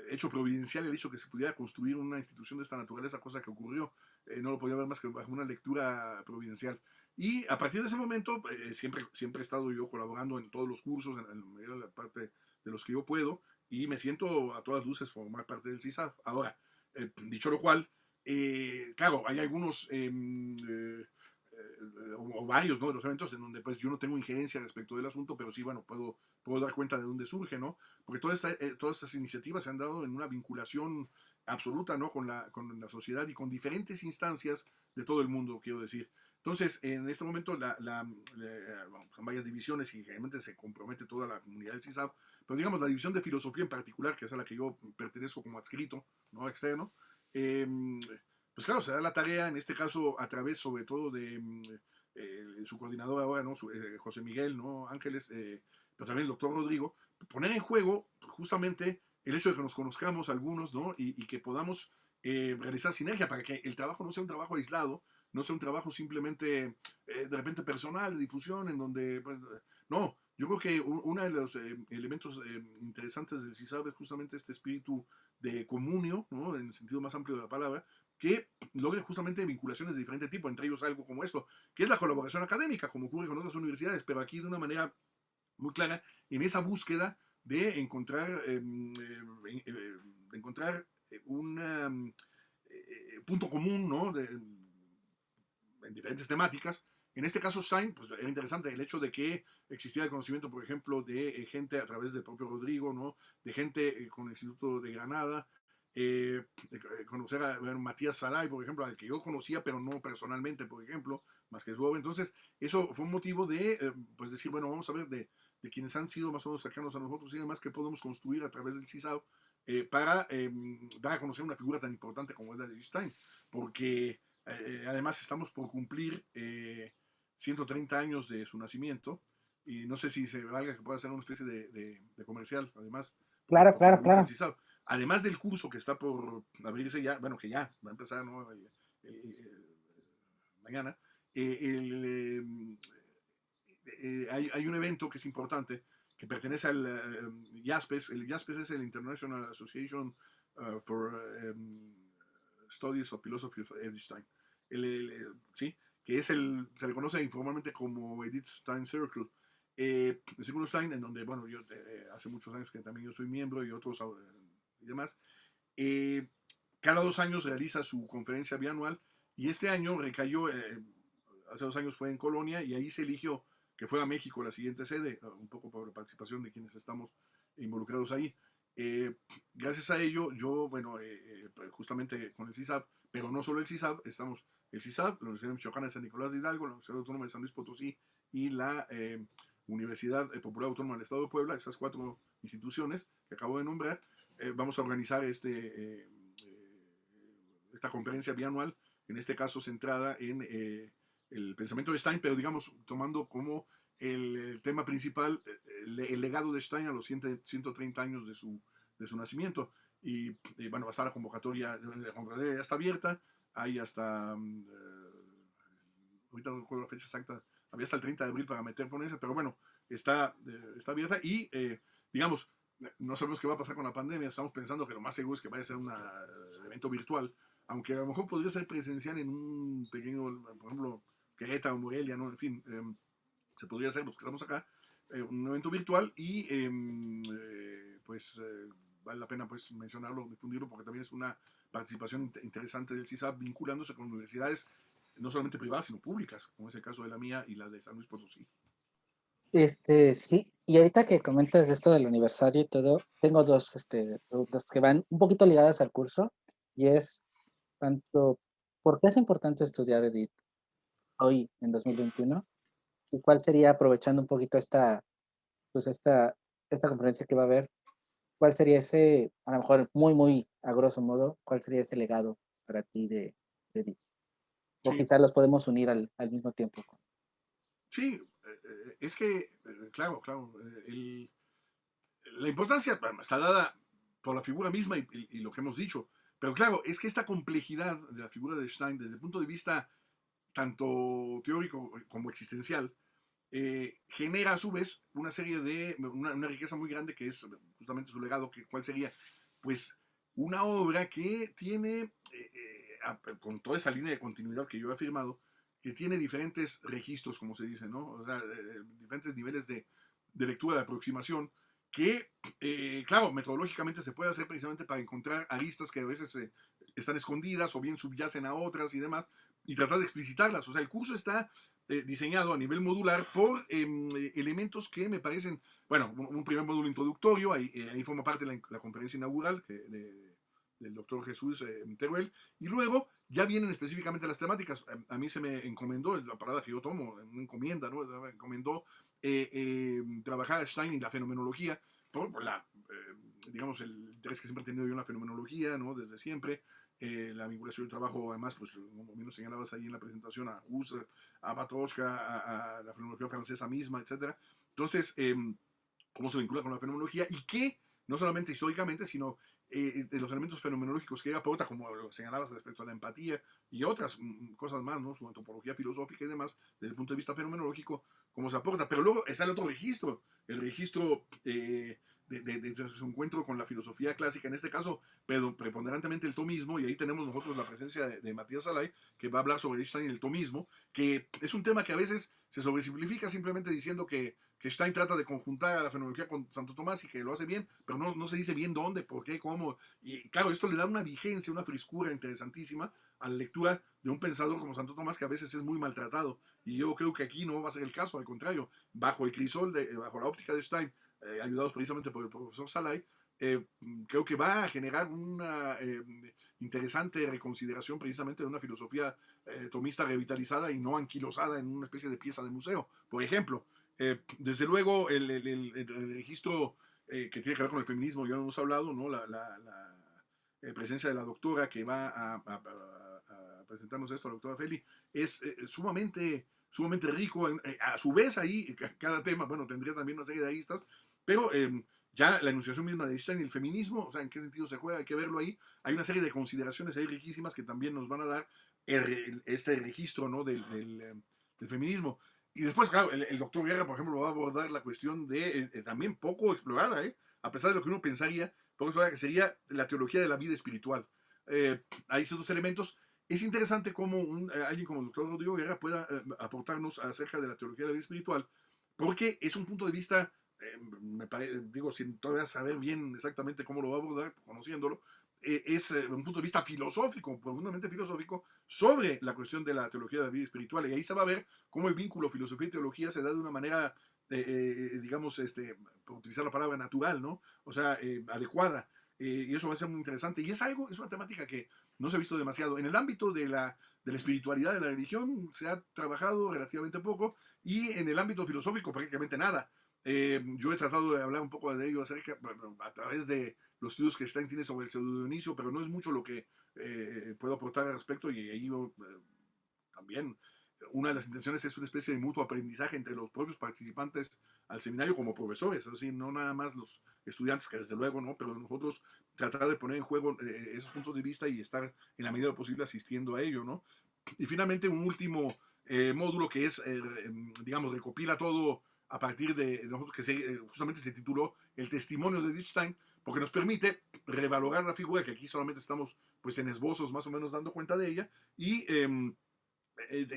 hecho providencial el hecho que se pudiera construir una institución de esta naturaleza, cosa que ocurrió. No lo podía ver más que bajo una lectura providencial. Y a partir de ese momento, siempre he estado yo colaborando en todos los cursos, en la mayoría de la parte de los que yo puedo, y me siento a todas luces formar parte del CISAF. Ahora, dicho lo cual, claro, hay algunos o varios, ¿no?, de los eventos en donde pues yo no tengo injerencia respecto del asunto, pero sí, bueno, puedo dar cuenta de dónde surge, ¿no? Porque todas estas iniciativas se han dado en una vinculación absoluta, ¿no?, con la sociedad y con diferentes instancias de todo el mundo, quiero decir. Entonces, en este momento bueno, son varias divisiones y generalmente se compromete toda la comunidad del CISAB, pero digamos la división de filosofía en particular, que es a la que yo pertenezco como adscrito, no externo, eh, pues claro, se da la tarea, en este caso, a través sobre todo de su coordinador ahora, ¿no? José Miguel, ¿no? Ángeles, pero también el doctor Rodrigo, poner en juego justamente el hecho de que nos conozcamos algunos, ¿no? Y que podamos realizar sinergia para que el trabajo no sea un trabajo aislado, no sea un trabajo simplemente de repente personal, de difusión, en donde, pues, no, yo creo que uno de los elementos interesantes del CISAB es justamente este espíritu de comunio, ¿no?, en el sentido más amplio de la palabra, que logre justamente vinculaciones de diferente tipo, entre ellos algo como esto, que es la colaboración académica, como ocurre con otras universidades, pero aquí de una manera muy clara, en esa búsqueda de encontrar, un punto común, ¿no?, en diferentes temáticas. En este caso, Stein, pues era interesante el hecho de que existiera el conocimiento, por ejemplo, de gente a través del propio Rodrigo, ¿no?, de gente con el Instituto de Granada, conocer a Matías Saray, por ejemplo, al que yo conocía, pero no personalmente, por ejemplo, más que Slobo. Entonces, eso fue un motivo de, pues decir, bueno, vamos a ver de quienes han sido más o menos cercanos a nosotros y demás, que podemos construir a través del CISAO para dar a conocer una figura tan importante como es la de Stein. Porque además estamos por cumplir 130 años de su nacimiento y no sé si se valga que pueda hacer una especie de comercial, además,
Claro,
porque
claro,
involucra el
claro.
CISAO. Además del curso que está por abrirse ya, bueno, que ya va a empezar, ¿no?, mañana, hay un evento que es importante que pertenece al IASPES. El IASPES es el International Association for Studies of Philosophy of Edith Stein. Sí, que se le conoce informalmente como Edith Stein Circle. El Círculo Stein, en donde, bueno, yo hace muchos años que también yo soy miembro y otros y demás. Eh, Cada 2 años realiza su conferencia bianual y este año recayó, hace 2 años fue en Colonia y ahí se eligió que fuera México la siguiente sede, un poco por la participación de quienes estamos involucrados ahí. Gracias a ello, yo, bueno, justamente con el CISAB, pero no solo el CISAB, estamos el CISAB, la Universidad Michoacana de San Nicolás de Hidalgo, la Universidad Autónoma de San Luis Potosí y la Universidad Popular Autónoma del Estado de Puebla, esas 4 instituciones que acabo de nombrar. Vamos a organizar esta conferencia bianual, en este caso centrada en el pensamiento de Stein, pero digamos tomando como el tema principal el legado de Stein a los 130 años de su nacimiento. Bueno, va a estar la convocatoria ya está abierta, hay hasta, ahorita no recuerdo la fecha exacta, había hasta el 30 de abril para meter ponencia, pero bueno, está abierta y, digamos, no sabemos qué va a pasar con la pandemia, estamos pensando que lo más seguro es que vaya a ser un evento virtual, aunque a lo mejor podría ser presencial en un pequeño, por ejemplo, Querétaro, Morelia, ¿no? En fin, se podría hacer los que estamos acá, un evento virtual y pues vale la pena pues mencionarlo, difundirlo, porque también es una participación interesante del CISAB vinculándose con universidades no solamente privadas, sino públicas, como es el caso de la mía y la de San Luis Potosí.
Sí, y ahorita que comentas esto del aniversario y todo, tengo dos, preguntas que van un poquito ligadas al curso, y es tanto, ¿por qué es importante estudiar Edith hoy en 2021? ¿Y cuál sería, aprovechando un poquito pues esta conferencia que va a haber, cuál sería ese, a lo mejor muy, muy a grosso modo, cuál sería ese legado para ti de Edith? O
Sí,
quizás los podemos unir al mismo tiempo.
sí, es que, claro, la importancia bueno, está dada por la figura misma y lo que hemos dicho. Pero claro, es que esta complejidad de la figura de Stein, desde el punto de vista tanto teórico como existencial, genera a su vez una serie de, una riqueza muy grande que es justamente su legado, que, ¿cuál sería? Pues una obra que tiene, con toda esa línea de continuidad que yo he afirmado, que tiene diferentes registros, como se dice, ¿no? O sea, diferentes niveles de lectura, de aproximación, que, claro, metodológicamente se puede hacer precisamente para encontrar aristas que a veces están escondidas o bien subyacen a otras y demás, y tratar de explicitarlas. O sea, el curso está diseñado a nivel modular por elementos que me parecen, bueno, un primer módulo introductorio, ahí forma parte la conferencia inaugural del doctor Jesús Teruel, y luego ya vienen específicamente las temáticas. A mí se me encomendó, es la palabra que yo tomo, una encomienda, ¿no? Me encomendó trabajar a Stein y la fenomenología, por la, digamos, el interés que siempre he tenido yo en la fenomenología, ¿no? Desde siempre, la vinculación del trabajo, además, pues, como bien lo señalabas ahí en la presentación, a Husserl, a Patochka, a la fenomenología francesa misma, etcétera. Entonces, cómo se vincula con la fenomenología y qué, no solamente históricamente, sino de los elementos fenomenológicos que ella aporta, como lo señalabas respecto a la empatía y otras cosas más, ¿no? Su antropología filosófica y demás, desde el punto de vista fenomenológico, cómo se aporta. Pero luego está el otro registro, el registro de su encuentro con la filosofía clásica, en este caso, pero preponderantemente el tomismo, y ahí tenemos nosotros la presencia de Matías Salay, que va a hablar sobre Stein y el tomismo, que es un tema que a veces se sobresimplifica simplemente diciendo que Stein trata de conjuntar a la fenomenología con Santo Tomás y que lo hace bien, pero no se dice bien dónde, por qué, cómo. Y claro, esto le da una vigencia, una frescura interesantísima a la lectura de un pensador como Santo Tomás que a veces es muy maltratado. Y yo creo que aquí no va a ser el caso, al contrario, bajo el crisol, bajo la óptica de Stein, ayudados precisamente por el profesor Salai, creo que va a generar una interesante reconsideración precisamente de una filosofía tomista revitalizada y no anquilosada en una especie de pieza de museo. Por ejemplo, desde luego el registro que tiene que ver con el feminismo, ya hemos hablado, ¿no? La presencia de la doctora que va a presentarnos esto, la doctora Feli, es sumamente rico. A su vez, ahí, cada tema, bueno, tendría también una serie de aristas, pero ya la enunciación misma de Einstein y el feminismo, o sea, en qué sentido se juega, hay que verlo ahí. Hay una serie de consideraciones ahí riquísimas que también nos van a dar este registro, ¿no? Del feminismo. Y después, claro, el doctor Guerra, por ejemplo, va a abordar la cuestión de, también poco explorada, a pesar de lo que uno pensaría, poco explorada, que sería la teología de la vida espiritual. Hay estos elementos. Es interesante cómo alguien como el doctor Rodrigo Guerra pueda aportarnos acerca de la teología de la vida espiritual, porque es un punto de vista, digo, sin todavía saber bien exactamente cómo lo va a abordar, conociéndolo, es un punto de vista filosófico, profundamente filosófico, sobre la cuestión de la teología de la vida espiritual. Y ahí se va a ver cómo el vínculo filosofía y teología se da de una manera, digamos, por utilizar la palabra natural, ¿no? O sea, adecuada. Y eso va a ser muy interesante. Y es una temática que no se ha visto demasiado. En el ámbito de la espiritualidad de la religión se ha trabajado relativamente poco y en el ámbito filosófico prácticamente nada. Yo he tratado de hablar un poco de ello acerca, a través de los estudios que Stein tiene sobre el pseudo Dionisio, pero no es mucho lo que puedo aportar al respecto y ahí yo también una de las intenciones es una especie de mutuo aprendizaje entre los propios participantes al seminario como profesores, es decir, no nada más los estudiantes, que desde luego, ¿no? Pero nosotros tratar de poner en juego esos puntos de vista y estar en la medida de lo posible asistiendo a ello, ¿no? Y finalmente un último módulo que es, digamos, recopila todo a partir de nosotros, que justamente se tituló El testimonio de Wittgenstein, porque nos permite revalorar la figura, que aquí solamente estamos pues en esbozos más o menos dando cuenta de ella, y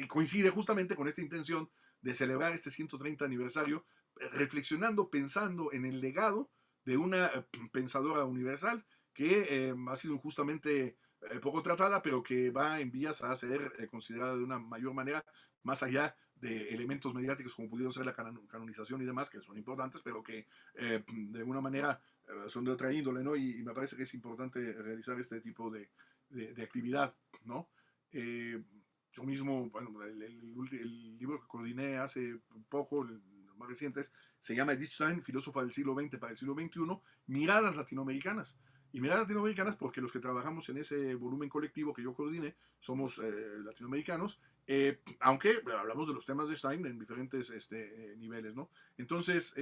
coincide justamente con esta intención de celebrar este 130 aniversario, reflexionando, pensando en el legado de una pensadora universal que ha sido injustamente poco tratada, pero que va en vías a ser considerada de una mayor manera, más allá de elementos mediáticos como pudieron ser la canonización y demás, que son importantes, pero que de alguna manera son de otra índole, ¿no? Y me parece que es importante realizar este tipo de actividad, ¿no? Yo mismo, bueno, el libro que coordiné hace poco, los más recientes, se llama Edith Stein, filósofa del siglo XX para el siglo XXI, miradas latinoamericanas. Y miradas latinoamericanas porque los que trabajamos en ese volumen colectivo que yo coordine somos latinoamericanos, aunque hablamos de los temas de Stein en diferentes niveles, ¿no? Entonces,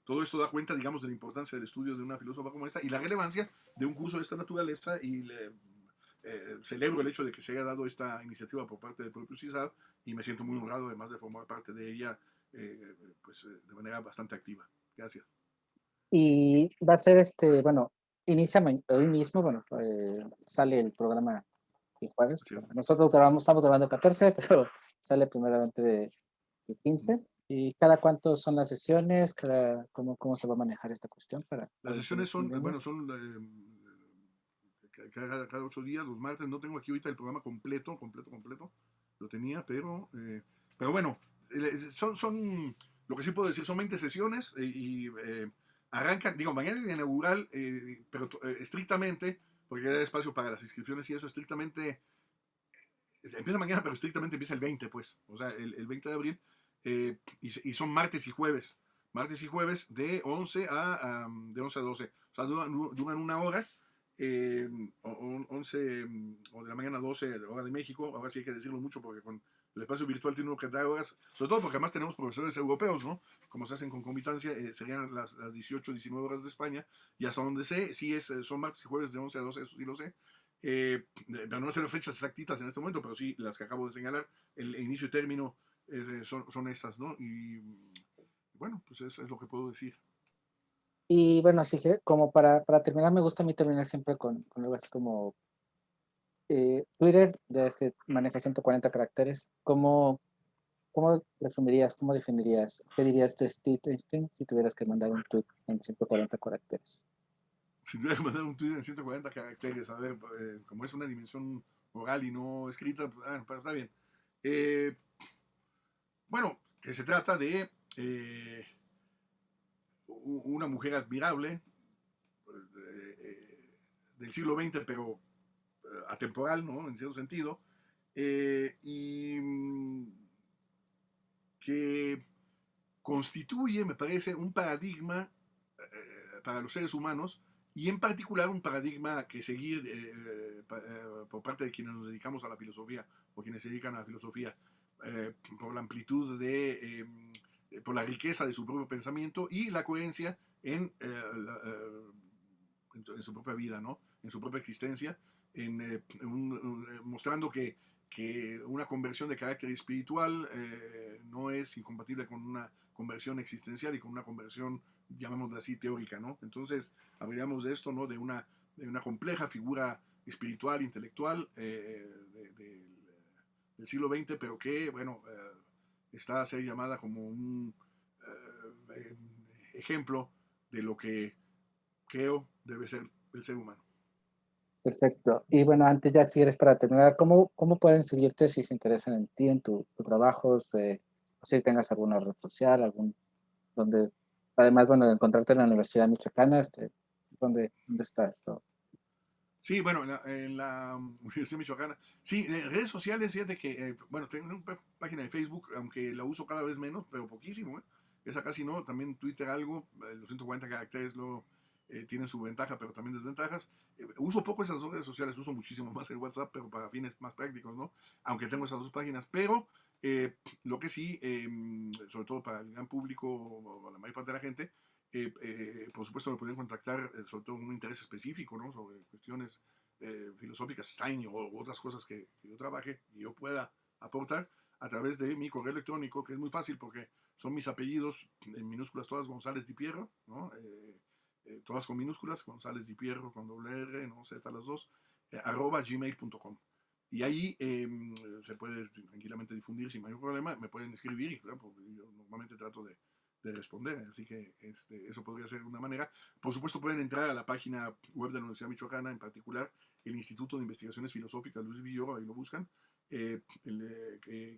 todo esto da cuenta, digamos, de la importancia del estudio de una filósofa como esta y la relevancia de un curso de esta naturaleza y celebro el hecho de que se haya dado esta iniciativa por parte del propio CISAR y me siento muy honrado además de formar parte de ella de manera bastante activa. Gracias.
Y va a ser bueno, inicia hoy mismo, bueno, sale el programa el jueves.
Así es.
Bueno, nosotros estamos grabando el 14, pero sale primeramente de 15. ¿Y cada cuánto son las sesiones? ¿Cómo se va a manejar esta cuestión
Las
para
sesiones son,
entenderlo?
bueno, son cada 8 días, los martes. No tengo aquí ahorita el programa completo. Lo tenía, pero bueno, lo que sí puedo decir, son 20 sesiones y arrancan, digo, mañana es inaugural, pero estrictamente, porque hay espacio para las inscripciones y eso estrictamente, empieza mañana, pero estrictamente empieza el 20, pues, o sea, el 20 de abril, y son martes y jueves de 11 a 12, o sea, duran una hora, 11 o de la mañana a 12 hora de México. Ahora sí hay que decirlo mucho porque con el espacio virtual tiene uno que dar horas, sobre todo porque además tenemos profesores europeos, ¿no? Como se hacen con concomitancia, serían las 18, 19 horas de España, y hasta donde sé, sí son martes y jueves de 11 a 12, eso sí lo sé. Para no hacer fechas exactitas en este momento, pero sí las que acabo de señalar, el inicio y término son estas, ¿no? Y bueno, pues eso es lo que puedo decir.
Y bueno, así que como para terminar, me gusta a mí terminar siempre con algo así como Twitter, ya es que maneja 140 caracteres. ¿Cómo resumirías, cómo definirías, qué dirías de Steve Einstein si tuvieras que mandar un tweet en 140 caracteres?
Si tuviera que mandar un tweet en 140 caracteres, a ver, como es una dimensión oral y no escrita, pues, pero está bien. Eh, bueno, que se trata de una mujer admirable del siglo XX, pero atemporal, ¿no? En cierto sentido, y que constituye, me parece, un paradigma para los seres humanos y en particular un paradigma que seguir por parte de quienes nos dedicamos a la filosofía o quienes se dedican a la filosofía por la amplitud por la riqueza de su propio pensamiento y la coherencia en su propia vida, ¿no? En su propia existencia, mostrando que una conversión de carácter espiritual no es incompatible con una conversión existencial y con una conversión, llamémosla así, teórica, ¿no? Entonces, hablaríamos de esto, ¿no? De una compleja figura espiritual, intelectual del siglo XX, pero que, bueno, está a ser llamada como un ejemplo de lo que creo debe ser el ser humano.
Perfecto. Y bueno, antes ya si eres para terminar, ¿cómo pueden seguirte si se interesan en ti, en tu trabajo? O si tengas alguna red social, donde, además, bueno, de encontrarte en la Universidad Michoacana, ¿dónde estás?
Sí, bueno, en la Universidad Michoacana. Sí, en redes sociales, fíjate que, bueno, tengo una página de Facebook, aunque la uso cada vez menos, pero poquísimo, ¿eh? Esa casi no. También Twitter algo, los 140 caracteres luego tienen su ventaja, pero también desventajas. Uso poco esas dos redes sociales, uso muchísimo más el WhatsApp, pero para fines más prácticos, ¿no? Aunque tengo esas dos páginas, pero lo que sí, sobre todo para el gran público o la mayor parte de la gente, por supuesto me pueden contactar sobre todo con un interés específico, ¿no? Sobre cuestiones filosóficas, Stein o otras cosas que yo trabaje y yo pueda aportar a través de mi correo electrónico, que es muy fácil porque son mis apellidos en minúsculas todas, González Di Pierro, ¿no? Todas con minúsculas, González Di Pierro con doble R, no Z las dos, @gmail.com. Y ahí se puede tranquilamente difundir sin mayor problema. Me pueden escribir y claro, pues, yo normalmente trato de responder. Así que eso podría ser una manera. Por supuesto, pueden entrar a la página web de la Universidad Michoacana, en particular el Instituto de Investigaciones Filosóficas Luis Villoro, ahí lo buscan, que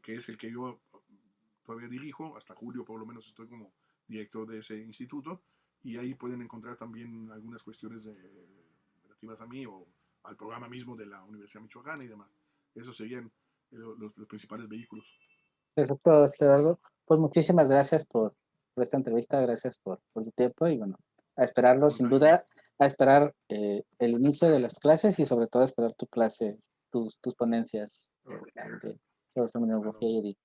es el que yo todavía dirijo. Hasta julio, por lo menos, estoy como director de ese instituto. Y ahí pueden encontrar también algunas cuestiones relativas a mí o al programa mismo de la Universidad Michoacana y demás. Esos serían los principales vehículos.
Perfecto, Eduardo. Pues muchísimas gracias por esta entrevista, gracias por tu tiempo y bueno, a esperarlo
Al
sin
contrario,
duda. a esperar el inicio de las clases y sobre todo a esperar tu clase, tus ponencias
Ok,
de sobre
bueno,
fenomenología y edit.